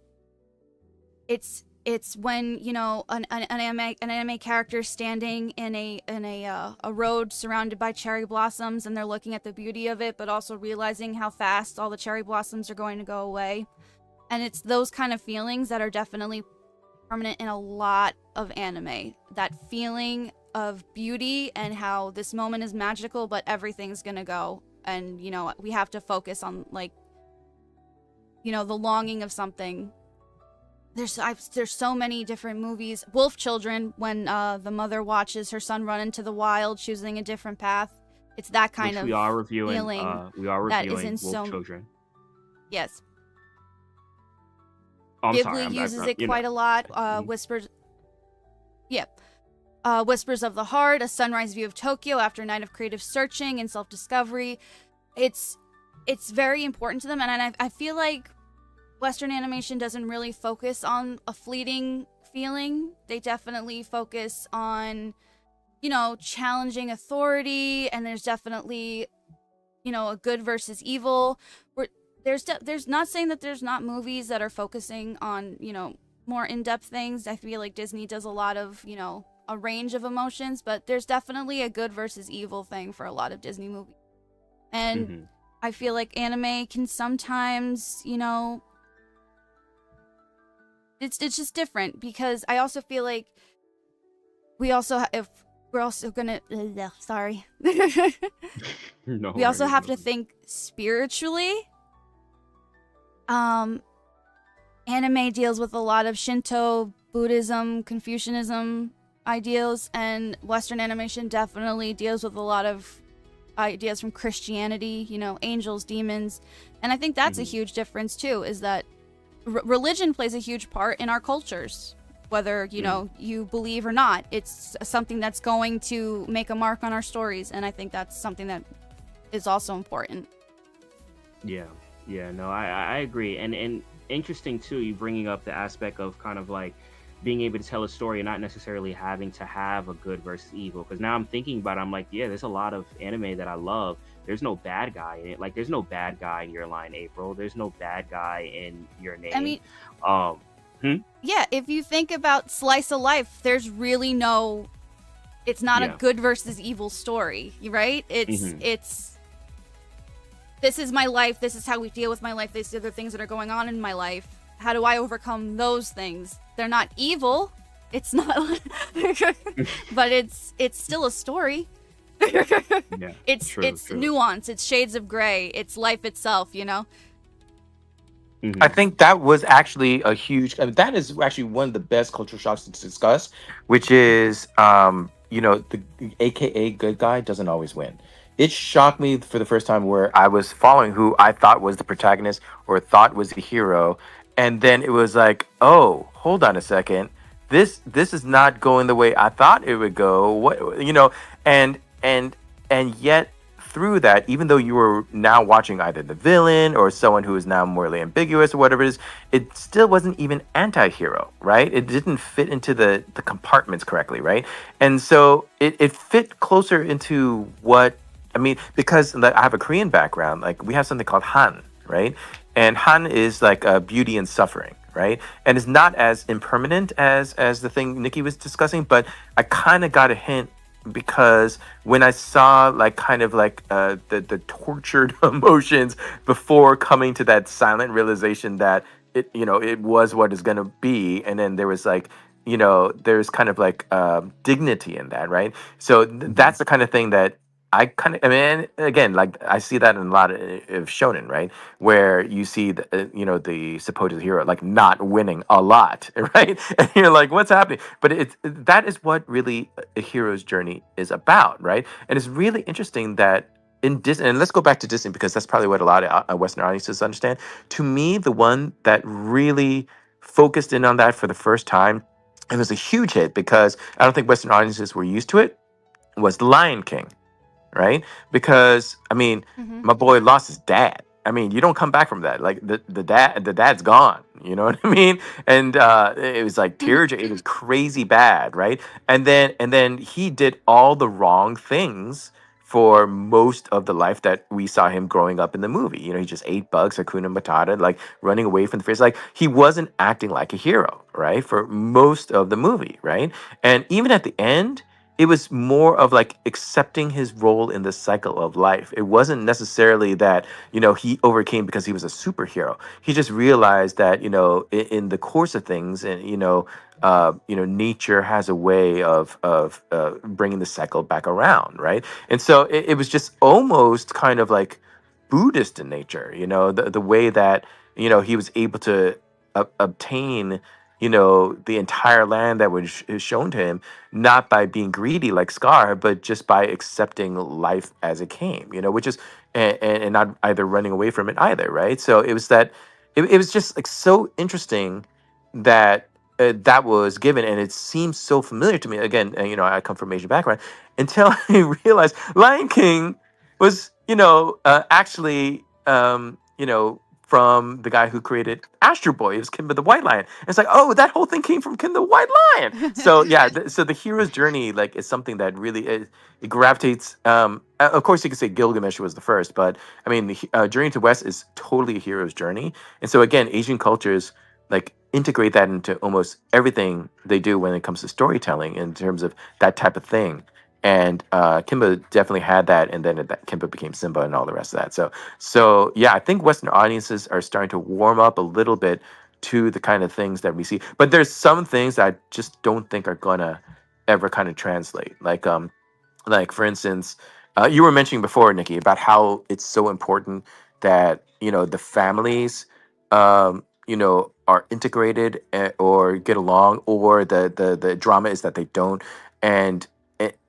It's when, you know, an anime character standing in a road surrounded by cherry blossoms, and they're looking at the beauty of it, but also realizing how fast all the cherry blossoms are going to go away. And it's those kind of feelings that are definitely prominent in a lot of anime. That feeling of beauty and how this moment is magical, but everything's gonna go. And, you know, we have to focus on, like, you know, the longing of something. There's so many different movies. Wolf Children, when the mother watches her son run into the wild, choosing a different path. It's that kind Which of we are reviewing. feeling We are that is reviewing in Wolf Children. Yes. Oh, I'm Ghibli sorry. uses it quite a lot. Whispers. Yeah. Whispers of the Heart, a sunrise view of Tokyo after a night of creative searching and self-discovery. It's very important to them, and I feel like Western animation doesn't really focus on a fleeting feeling. They definitely focus on, you know, challenging authority, and there's definitely, you know, a good versus evil. There's not saying that there's not movies that are focusing on, you know, more in-depth things. I feel like Disney does a lot of, you know, a range of emotions, but there's definitely a good versus evil thing for a lot of Disney movies. And I feel like anime can sometimes, you know, it's just different, because I also feel like we also if we're also gonna sorry No, we also worries, have no. to think spiritually. Anime deals with a lot of Shinto, Buddhism, Confucianism ideals, and Western animation definitely deals with a lot of ideas from Christianity, you know, angels, demons. And I think that's a huge difference too, is that religion plays a huge part in our cultures, whether, you know, you believe or not. It's something that's going to make a mark on our stories, and I think that's something that is also important. Yeah, no, I agree. And interesting too, you bringing up the aspect of kind of like being able to tell a story and not necessarily having to have a good versus evil. Because now I'm thinking about it, I'm like, yeah, there's a lot of anime that I love. There's no bad guy in it. Like, there's no bad guy in Your Line, April. There's no bad guy in Your Name. I mean, yeah, if you think about slice of life, there's really no, it's not a good versus evil story, right? It's this is my life, this is how we deal with my life, these are the things that are going on in my life. How do I overcome those things? They're not evil. It's not but it's still a story. Yeah, true, It's true. nuance, it's shades of gray, it's life itself, you know? I Hmm. think that was actually a huge. I mean, that is actually one of the best culture shocks to discuss, which is, the AKA good guy doesn't always win. It shocked me for the first time where I was following who I thought was the protagonist or thought was the hero, and then it was like, oh, hold on a second, this is not going the way I thought it would go. What and and and yet through that, even though you were now watching either the villain or someone who is now morally ambiguous or whatever it is, it still wasn't even anti-hero, right? It didn't fit into the compartments correctly, right? And so it fit closer into what I mean, because like, I have a Korean background, like we have something called Han, right? And Han is like beauty and suffering, right? And it's not as impermanent as the thing Nikki was discussing, but I kind of got a hint because when I saw like kind of like the tortured emotions before coming to that silent realization that it was what it's gonna be, and then there was like there's kind of like dignity in that, right? So Hmm. that's the kind of thing that I mean, again, like I see that in a lot of shonen, right? Where you see the supposed hero like not winning a lot, right? And you're like, what's happening? But that is what really a hero's journey is about, right? And it's really interesting that in Disney, and let's go back to Disney because that's probably what a lot of Western audiences understand. To me, the one that really focused in on that for the first time, it was a huge hit because I don't think Western audiences were used to it, was The Lion King, right? Because I mean, Mm-hmm. my boy lost his dad. I mean, you don't come back from that. Like the dad's gone. You know what I mean? And it was like it was crazy bad, right? And then he did all the wrong things for most of the life that we saw him growing up in the movie. He just ate bugs, Hakuna Matata, like running away from the fears. Like he wasn't acting like a hero, right? For most of the movie, right? And even at the end, it was more of like accepting his role in the cycle of life. It wasn't necessarily that, he overcame because he was a superhero. He just realized that, in the course of things and, nature has a way of bringing the cycle back around, right? And so it was just almost kind of like Buddhist in nature, the way that, he was able to obtain, the entire land that was shown to him, not by being greedy like Scar, but just by accepting life as it came, which is and not either running away from it either, right? So it was that it was just like so interesting that that was given, and it seems so familiar to me. Again, I come from Asian background until I realized Lion King was, actually, from the guy who created Astro Boy. It was Kimba the White Lion. And it's like, oh, that whole thing came from Kimba the White Lion. So yeah, so the hero's journey like is something that really it gravitates. Of course, you could say Gilgamesh was the first, but I mean, Journey to West is totally a hero's journey. And so again, Asian cultures like integrate that into almost everything they do when it comes to storytelling in terms of that type of thing. And Kimba definitely had that, and then Kimba became Simba and all the rest of that. So yeah, I think Western audiences are starting to warm up a little bit to the kind of things that we see. But there's some things that I just don't think are gonna ever kind of translate. Like for instance, you were mentioning before, Nikki, about how it's so important that the families, are integrated or get along, or the drama is that they don't. And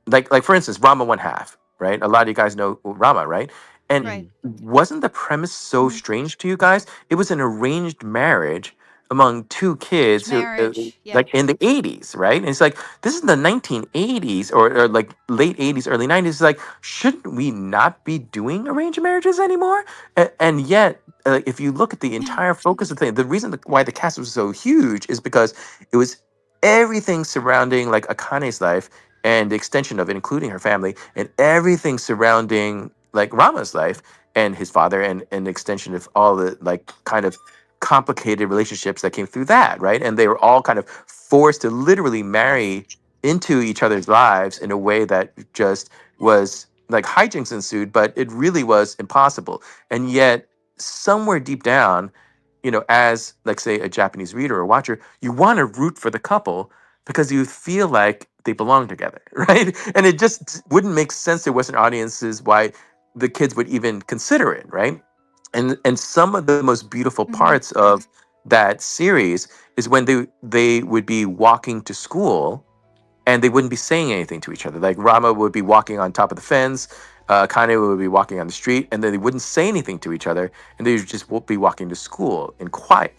like for instance, Rama one half, right? A lot of you guys know Rama, right? And Right. Hmm. wasn't the premise so Mm-hmm. strange to you guys? It was an arranged marriage among two Arranged kids who marriage. Yep. like in the 80s, right? And it's like this is the 1980s or like late 80s, early 90s. It's like, shouldn't we not be doing arranged marriages anymore? And yet, if you look at the entire focus of the thing, the reason why the cast was so huge is because it was everything surrounding like Akane's life and the extension of it, including her family, and everything surrounding like Rama's life and his father, and the extension of all the like kind of complicated relationships that came through that, right? And they were all kind of forced to literally Yes. marry into each other's lives in a way that just was like hijinks ensued, but it really was impossible. And yet, somewhere deep down, as like say a Japanese reader or watcher, you want to root for the couple because you feel like they belong together, right? And it just wouldn't make sense to Western audiences why the kids would even consider it, right? And some of the most beautiful Mm-hmm. parts of that series is when they would be walking to school and they wouldn't be saying anything to each other. Like Rama would be walking on top of the fence, Kane would be walking on the street, and then they wouldn't say anything to each other, and they would just be walking to school in quiet,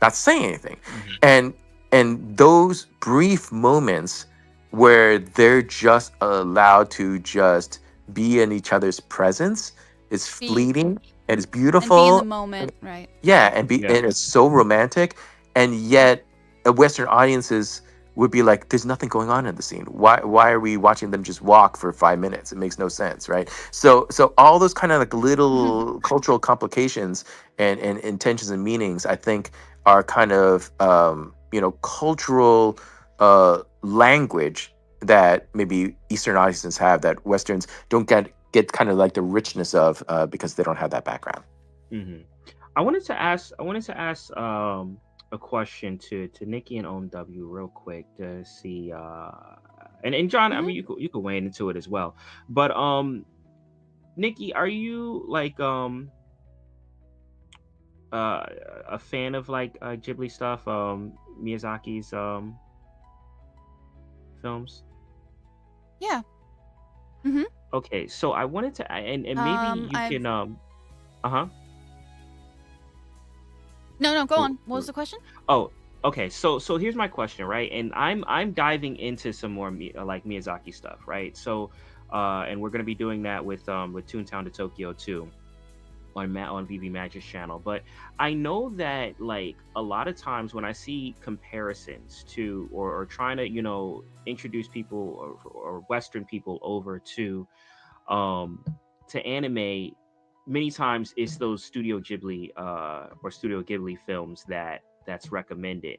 not saying anything. Mhm. And those brief moments where they're just allowed to just be in each other's presence is Be fleeting and it's and be in the beautiful. moment, right? Yeah, Yeah. and it's so romantic, and yet Western audiences would be like, "There's nothing going on in the scene. Why are we watching them just walk for 5 minutes? It makes no sense, right?" So all those kind of like little cultural complications and intentions and meanings, I think, are kind of cultural language that maybe Eastern audiences have that Westerns don't get kind of like the richness of because they don't have that background. Hmm. I wanted to ask. A question to Nikki and OMW real quick to see. And John, I Mm-hmm. mean, you could weigh into it as well. But Nikki, are you like uh a fan of like Ghibli stuff? Miyazaki's films. Yeah. Mm-hmm. Okay, so I wanted to, and maybe you I've can uh-huh. no, go Wh- on. What was the question? Oh, okay. So here's my question, right? And I'm diving into some more like Miyazaki stuff, right? So, and we're gonna be doing that with Toontown to Tokyo too on VeVe Magic's channel. But I know that like a lot of times when I see comparisons to or trying to introduce people or Western people over um to anime, many times it's those Studio Ghibli or Studio Ghibli films that's recommended,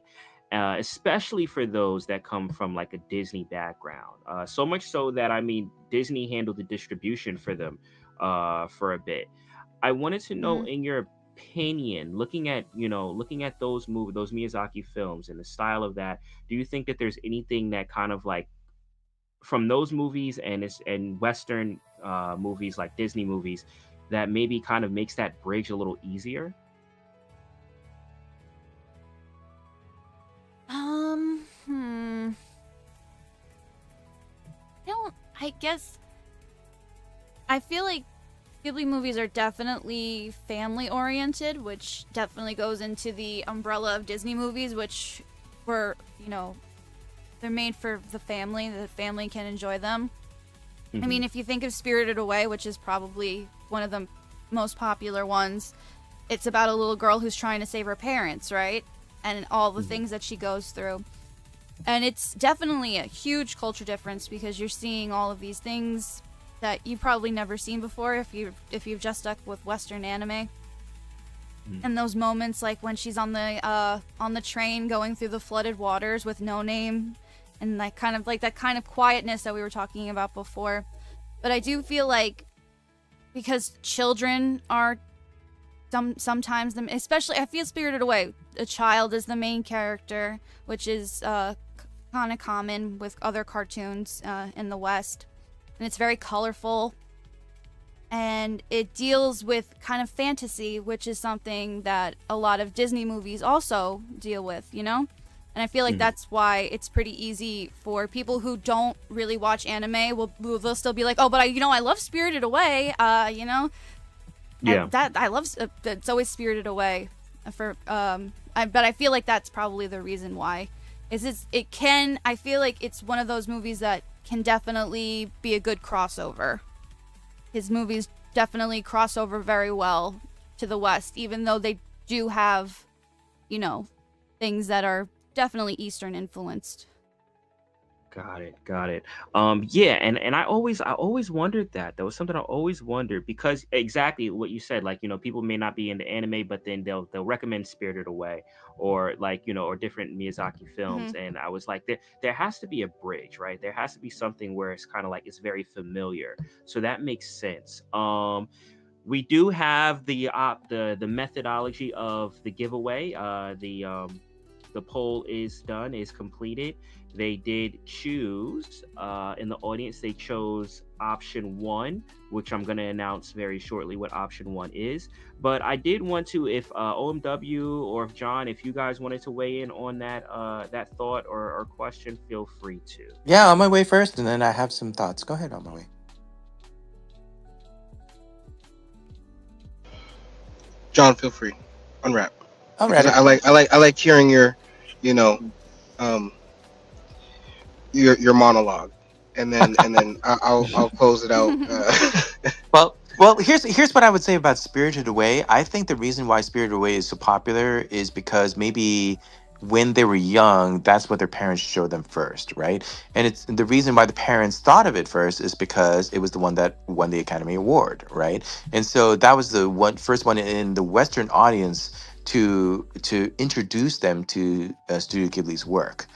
especially for those that come from like a Disney background, so much so that I mean Disney handled the distribution for them for a bit. I wanted to know, Mm-hmm. in your opinion, looking at those Miyazaki films and the style of that, do you think that there's anything that kind of like from those movies and Western movies like Disney movies that maybe kind of makes that bridge a little easier? Hmm. I don't. I guess I feel like Ghibli movies are definitely family oriented, which definitely goes into the umbrella of Disney movies, which were, they're made for the family. The family can enjoy them. I Hmm. mean, if you think of Spirited Away, which is probably one of the most popular ones, it's about a little girl who's trying to save her parents, right? And all the Hmm. things that she goes through. And it's definitely a huge culture difference because you're seeing all of these things that you've probably never seen before if you've just stuck with Western anime. And those moments like when she's on the train going through the flooded waters with No Name, and like kind of like that kind of quietness that we were talking about before. But I do feel like because children are sometimes them, especially I feel Spirited Away, a child is the main character, which is kind of common with other cartoons in the West, and it's very colorful, and it deals with kind of fantasy, which is something that a lot of Disney movies also deal with, And I feel like Hmm. that's why it's pretty easy for people who don't really watch anime. They'll still be like, oh, but I love Spirited Away, Yeah. I love it's always Spirited Away but I feel like that's probably the reason why I feel like it's one of those movies that can definitely be a good crossover. His movies definitely cross over very well to the West, even though they do have things that are definitely Eastern influenced. Got it. Got it. Yeah, and I always wondered that. That was something I always wondered because exactly what you said, like, people may not be into anime, but then they'll recommend Spirited Away or like, or different Miyazaki films. Mhm. And I was like, there has to be a bridge, right? There has to be something where it's kind of like it's very familiar. So that makes sense. We do have the methodology of the giveaway. The poll is done, is completed. They did choose in the audience. They chose option one, which I'm going to announce very shortly what option one is. But I did want to, if OMW or if John, if you guys wanted to weigh in on that thought or question, feel free to. Yeah, on my way first, and then I have some thoughts. Go ahead, on my way. John, feel free, unwrap, All because right. I like hearing your, you know, um, your monologue, and then I'll close it out. Well, here's what I would say about Spirited Away. I think the reason why Spirited Away is so popular is because maybe when they were young, that's what their parents showed them first, right? And it's the reason why the parents thought of it first is because it was the one that won the Academy Award, right? And so that was the one first one in the Western audience to introduce them to Studio Ghibli's work.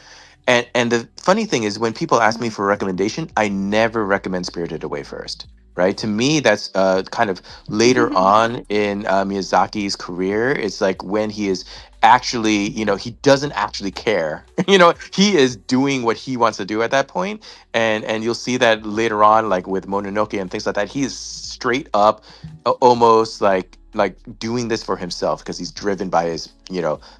And the funny thing is, when people ask me Mhm. for a recommendation, I never recommend Spirited Away first. Right? To me, that's kind of later on in Miyazaki's career. It's like when he is actually, he doesn't actually care. He is doing what he wants to do at that point, and you'll see that later on, like with Mononoke and things like that. He is straight up, almost like doing this for himself because he's driven by his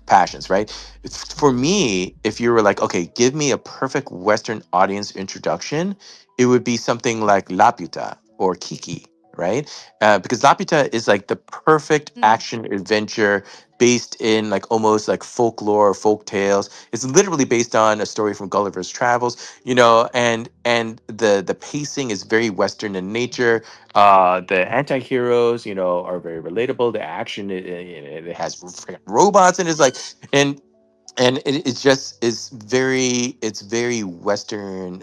passions, right? For me, if you were like, okay, give me a perfect Western audience introduction, it would be something like Laputa or Kiki, right? Because Laputa is like the perfect Mm. action adventure based in like almost like folklore or folk tales. It's literally based on a story from Gulliver's Travels, and the pacing is very Western in nature. The anti-heroes, are very relatable. The action, it has freaking robots, and it's like, and it's just it's very Western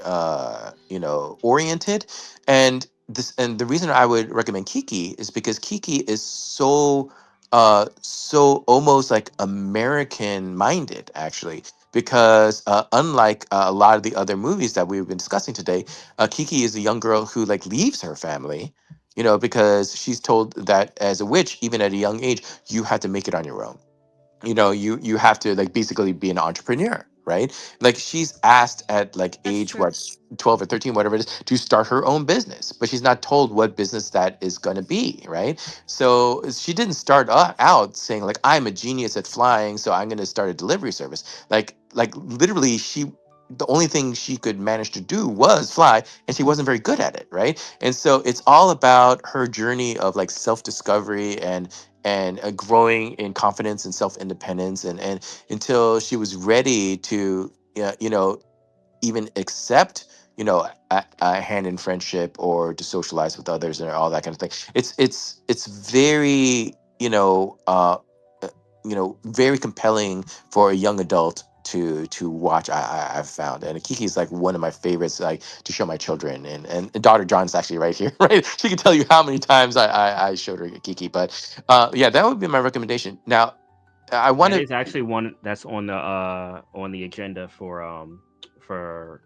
oriented. And the reason I would recommend Kiki is because Kiki is so almost like American minded, actually, because unlike a lot of the other movies that we've been discussing today, Kiki is a young girl who like leaves her family, because she's told that as a witch, even at a young age, you have to make it on your own. You have to like basically be an entrepreneur, right? Like she's asked at like That's age true. what, 12 or 13, whatever it is, to start her own business, but she's not told what business that is going to be, right? So she didn't start out saying like, I'm a genius at flying, so I'm going to start a delivery service. Like literally, the only thing she could manage to do was fly, and she wasn't very good at it, right? And so it's all about her journey of like self-discovery and growing in confidence and self-independence, and until she was ready to even accept a hand in friendship or to socialize with others and all that kind of thing. It's very very compelling for a young adult to watch. I've found, and Kiki is like one of my favorites, like to show my children, and daughter John's actually right here, right? She can tell you how many times I showed her Kiki. But yeah, that would be my recommendation. Now I want That to. is actually one that's on the agenda for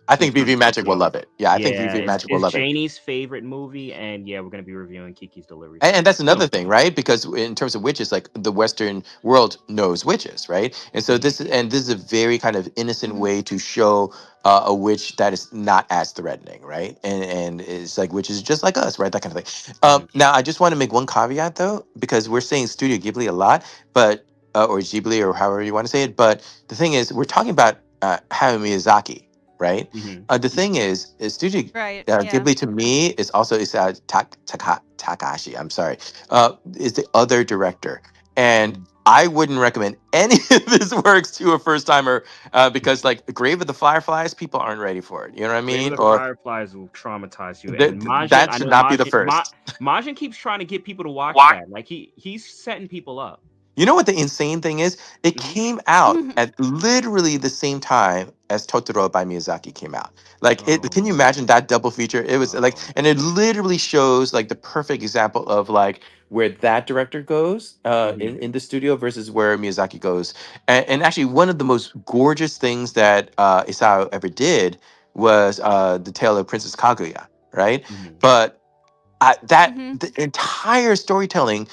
I think sometime VV Magic will Tokyo. love it. Yeah, I think Yeah, VV it's Magic will it's love it. Janie's favorite movie, and yeah, we're gonna be reviewing Kiki's Delivery And Service. that's another So, thing, right? Because in terms of witches, like the Western world knows witches, right? And so mhm, this is a very kind of innocent Mhm. way to show a witch that is not as threatening, right? And it's like witches just like us, right? That kind of thing. mhm, Now, I just want to make one caveat though, because we're saying Studio Ghibli a lot, but or Ghibli or however you want to say it. But the thing is, we're talking about Hayao Miyazaki, right? mhm, The thing is Studio Right. Yeah. Ghibli to me is also Takashi. I'm sorry, is the other director, and mhm. I wouldn't recommend any of his works to a first timer because like Grave of the Fireflies, people aren't ready for it. You know what I Grave of mean? the Or Fireflies will traumatize you. And Majin, that I should know not be the first. Majin keeps trying to get people to watch that. Like he's setting people up. You know what the insane thing is? It Mhm. came out at literally the same time as Totoro by Miyazaki came out. Like, it. Can you Oh, imagine that double feature? It was like, oh. and it literally shows like the perfect example of like where that director goes Mhm. in the studio versus where Miyazaki goes. And actually, one of the most gorgeous things that Isao ever did was the Tale of Princess Kaguya, right? Mhm. But that Mhm. the entire storytelling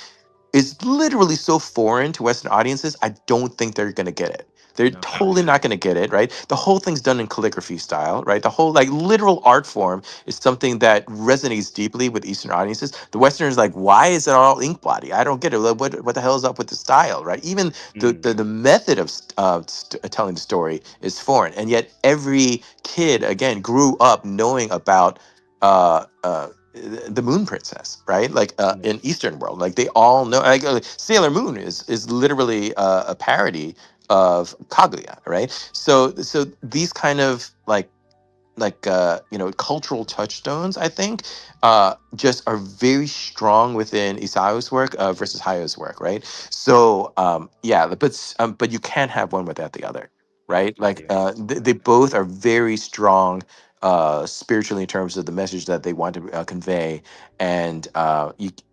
is literally so foreign to Western audiences, I don't think they're gonna get it. They're Okay. totally not gonna get it, right? The whole thing's done in calligraphy style, right? The whole like literal art form is something that resonates deeply with Eastern audiences. The Westerners like, why is it all ink blotty? I don't get it. Like, what the hell is up with the style, right? Even Mhm. the method of telling the story is foreign, and yet every kid again grew up knowing about the Moon Princess, right? Like Yeah. in Eastern world, like they all know. Like Sailor Moon is literally a parody of Kaguya, right? So these kind of cultural touchstones, I think just are very strong within Isao's work versus Hayao's work, right? So yeah, but you can't have one without the other, right? Like Yeah. they both are very strong spiritually in terms of the message that they want to convey, and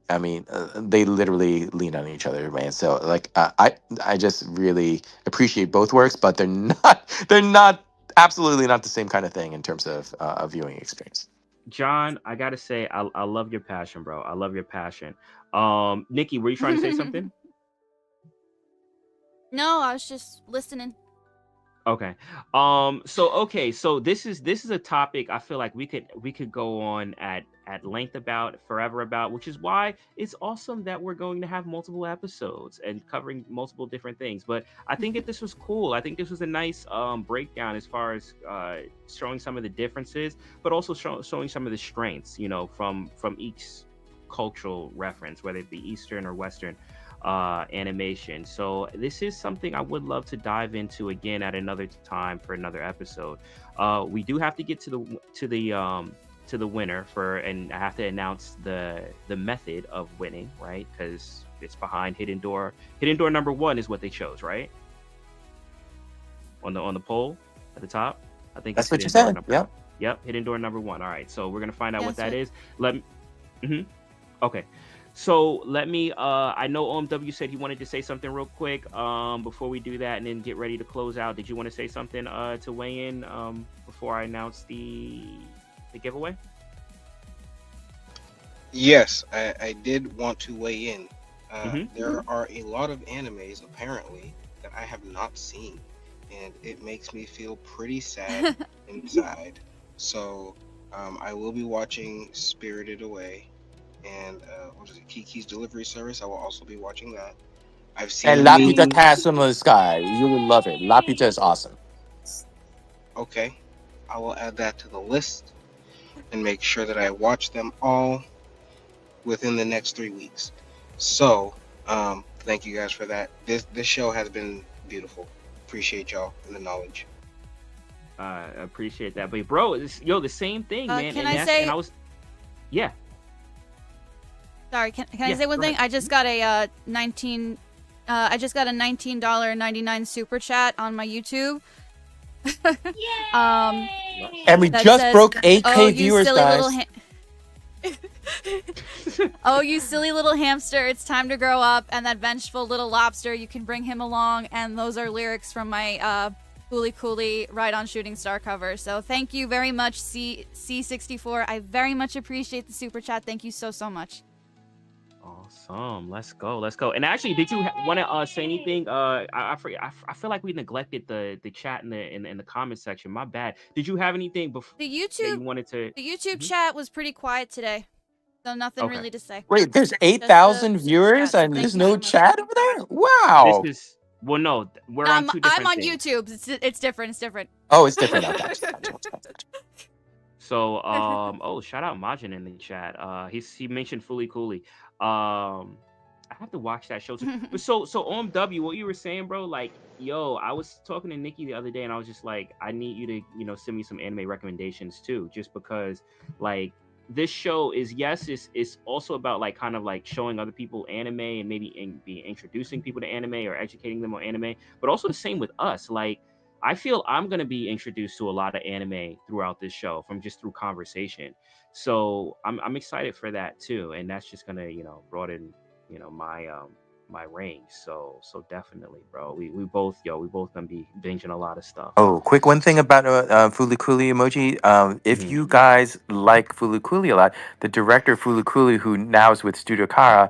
I mean, they literally lean on each other, man. So like, I just really appreciate both works, but they're not absolutely not the same kind of thing in terms of a viewing experience. John, I gotta say, I love your passion, bro. I love your passion. Nikki, were you trying to say something? No, I was just listening. Okay. So this is a topic I feel like we could go on at length about forever about, which is why it's awesome that we're going to have multiple episodes and covering multiple different things. But I think that this was cool. I think this was a nice breakdown as far as showing some of the differences, but also showing some of the strengths, from each cultural reference, whether it be Eastern or Western animation. So this is something I would love to dive into again at another time for another episode. We do have to get to the winner and I have to announce the method of winning, right? Because it's behind Hidden Door. Hidden Door number one is what they chose, right? On the poll at the top, I think it's That's what you Hidden Door said. number. Yep. Yep, Hidden Door number one. All right, so we're gonna find out Yeah, what that's that what. is. Let me. Mhm. Okay. So let me I know OMW said he wanted to say something real quick before we do that and then get ready to close out. Did you want to say something to weigh in before I announce the giveaway? Yes, I did want to weigh in. Mm-hmm. There are a lot of animes apparently that I have not seen, and it makes me feel pretty sad inside. So I will be watching Spirited Away, and what is it, Kiki's Delivery Service. I will also be watching that. I've And seen Lapita memes. Castle in the Sky. You will love it. Lapita is awesome. Okay, I will add that to the list and make sure that I watch them all within the next 3 weeks. So, thank you guys for that. This show has been beautiful. Appreciate y'all and the knowledge. I appreciate that. But bro, the same thing, man. Can And I that's and say? I was yeah, Sorry, can I yeah, say one go thing? ahead. I just got a 19. I just got a $19.99 super chat on my YouTube. um, And we that just says, broke 8K "Oh, you viewers, silly little guys. oh, you silly little hamster! It's time to grow up." And that vengeful little lobster, you can bring him along. And those are lyrics from my Coolie Coolie Ride on Shooting Star cover. So thank you very much, C64. I very much appreciate the super chat. Thank you so much. Awesome. Let's go. Let's go. And actually, did you want to say anything? I feel like we neglected the chat in the comment section. My bad. Did you have anything before The that you YouTube wanted to? the YouTube Mhm. chat was pretty quiet today, so nothing Okay. really to say. Wait, there's Just the 8,000 super viewers chat. So and thank there's you no so much. chat over there? This Wow. is well, no, we're on two I'm different on things. YouTube. It's different. It's different. Oh, it's different. I got you. Gotcha, gotcha, gotcha. So, oh, shout out Majin in the chat. He mentioned Fully Cooley. I have to watch that show too. But so OMW, what you were saying, bro? Like, yo, I was talking to Nikki the other day, and I was just like, I need you to, send me some anime recommendations too, just because, like, this show is, yes, it's also about like kind of like showing other people anime and maybe be introducing people to anime or educating them on anime, but also the same with us. Like I feel I'm gonna be introduced to a lot of anime throughout this show from just through conversation. So I'm excited for that too, and that's just gonna broaden my range. So definitely, bro. We both gonna be binging a lot of stuff. Oh, quick one thing about Fulikuli emoji. If Hmm. you guys like Fulikuli a lot, the director of Fulikuli, who now is with Studio Kara,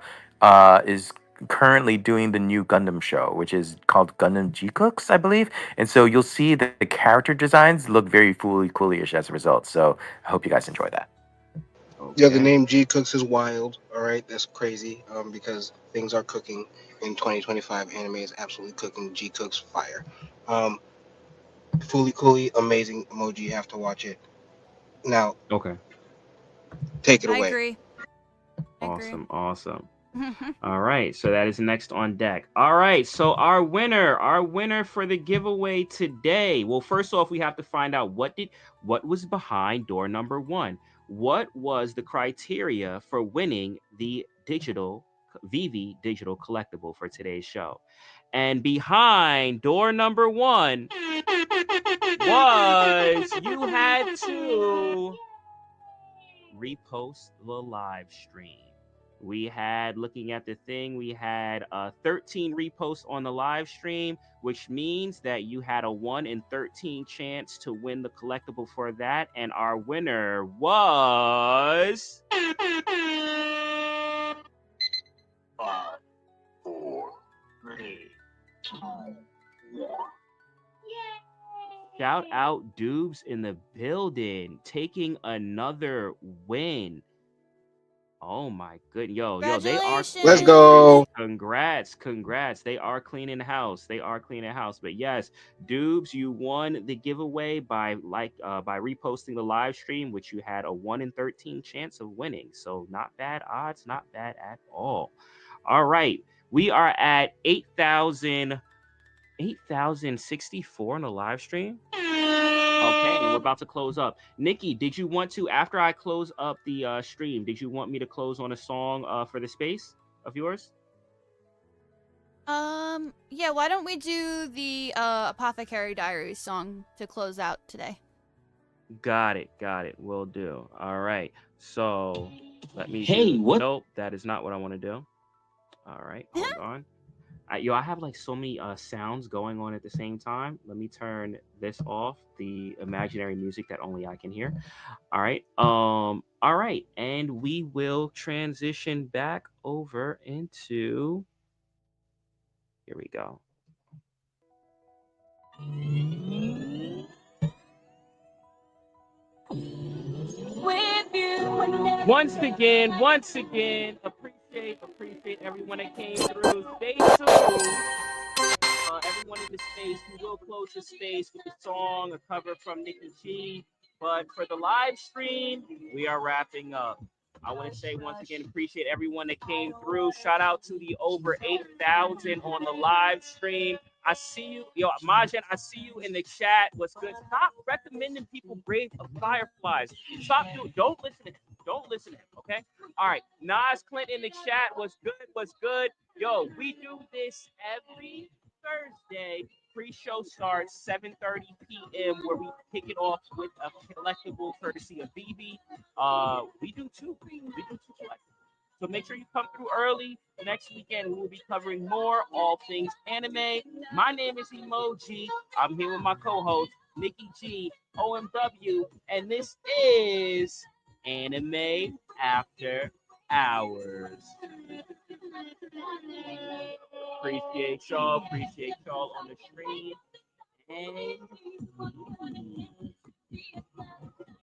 is currently doing the new Gundam show, which is called Gundam G Cooks, I believe. And so you'll see that the character designs look very Fulikuli-ish as a result. So I hope you guys enjoy that. Yeah, the Okay. name G Cooks is wild. All right, that's crazy. Because things are cooking in 2025. Anime is absolutely cooking. G Cooks fire. Um, Fooly Cooly, amazing emoji. You have to watch it. Now, Okay. take it I away. agree. I agree. Awesome. Awesome. All right, so that is next on deck. All right, so our winner for the giveaway today. Well, first off, we have to find out what was behind door number 1. What was the criteria for winning the digital VeVe digital collectible for today's show? And behind door number 1 was you had to repost the live stream. We had, looking at the thing, we had 13 reposts on the live stream, which means that you had a 1 in 13 chance to win the collectible for that. And our winner was. Shout out Dubes in the building, taking another win. Oh my good. Yo, they are Let's Congratulations! go. congrats. They are cleaning house. They are cleaning house. But yes, Dubes, you won the giveaway by reposting the live stream, which you had a 1 in 13 chance of winning. So not bad odds, not bad at all. All right. We are at 8,064 in the live stream. Okay, and we're about to close up. Nikki, did you want to, after I close up the stream, did you want me to close on a song for the space of yours? Yeah, why don't we do the Apothecary Diaries song to close out today? Got it, got it. Will do. All right. So let me Hey, do. what? Nope, that is not what I want to do. All right, hold on. I have like so many sounds going on at the same time. Let me turn this off, the imaginary music that only I can hear. All right. All right, and we will transition back over into. Here we go. Once again, appreciate everyone that came through. Stay tuned. Everyone in the space, we will close the space with a song, a cover from Nicki Gee. But for the live stream, we are wrapping up. I want to say once again, appreciate everyone that came through. Shout out to the over 8,000 on the live stream. I see you, yo, Majan. I see you in the chat. What's good? Stop recommending people Grave of Fireflies. Stop doing. Don't listen to him. Don't listen to him. Okay. All right. Nas Clint in the chat. What's good? What's good? Yo, we do this every Thursday. Pre-show starts 7:30 p.m. where we kick it off with a collectible courtesy of VeVe. We do two. We do two collectibles. So make sure you come through early. Next weekend we will be covering more all things anime. My name is Emoji. I'm here with my co-host Nicki Gee, OMW, and this is Anime After Hours. Appreciate y'all. Appreciate y'all on the stream. And